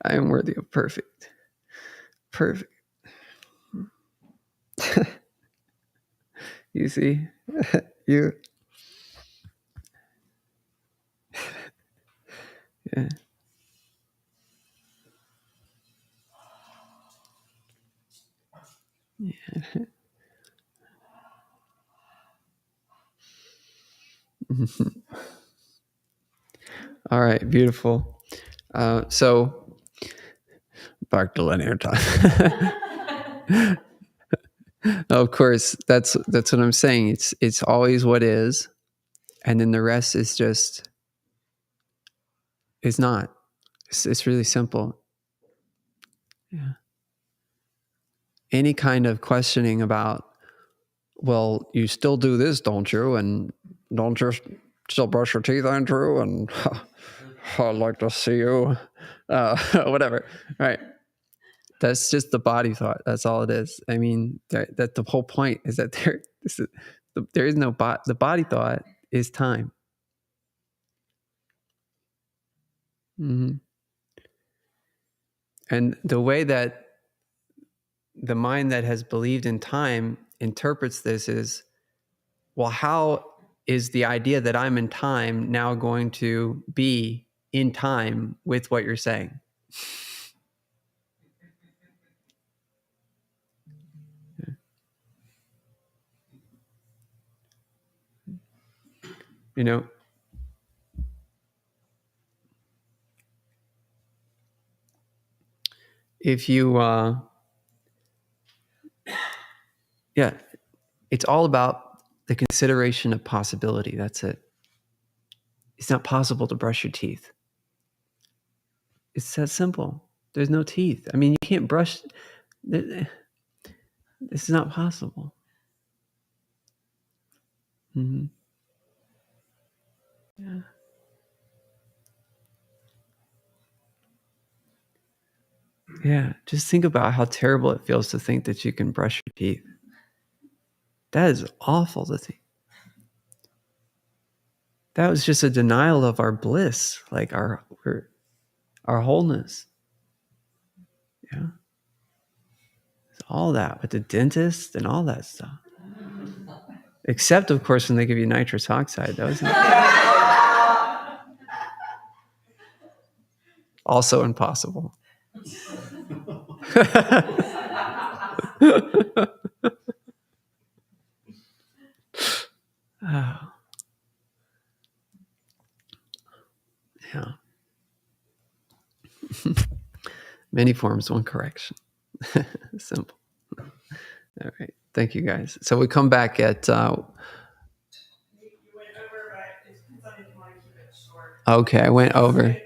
I am worthy of perfect. You see? You. Yeah. Yeah. All right, beautiful. So back to linear time. Of course, that's what I'm saying. It's always what is, and then the rest is just is not. It's really simple. Yeah. Any kind of questioning about, well, you still do this, don't you? And don't you still brush your teeth, Andrew? And I'd like to see you. Whatever. Right. That's just the body thought. That's all it is. I mean, that the whole point is that there is no the body thought is time. Mm-hmm. And the way that the mind that has believed in time interprets this is, well, how is the idea that I'm in time now going to be in time with what you're saying? You know, if you, yeah, it's all about the consideration of possibility. That's it. It's not possible to brush your teeth. It's that simple. There's no teeth. I mean, you can't brush. This is not possible. Mm-hmm. Yeah. Yeah. Just think about how terrible it feels to think that you can brush your teeth. That is awful to think. That was just a denial of our bliss, like our wholeness. Yeah. All that with the dentist and all that stuff. Except, of course, when they give you nitrous oxide. That was also impossible. Oh. Yeah. Many forms, one correction. Simple. All right. Thank you, guys. So we come back at. You went over, but it depends on if you want to keep it short. Okay, I went over. 30-minute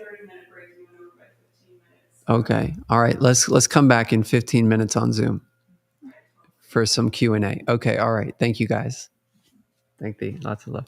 break, you went over by 15 minutes. Okay. All right. Let's come back in 15 minutes on Zoom for some Q&A. Okay. All right. Thank you, guys. Thank thee. Lots of love.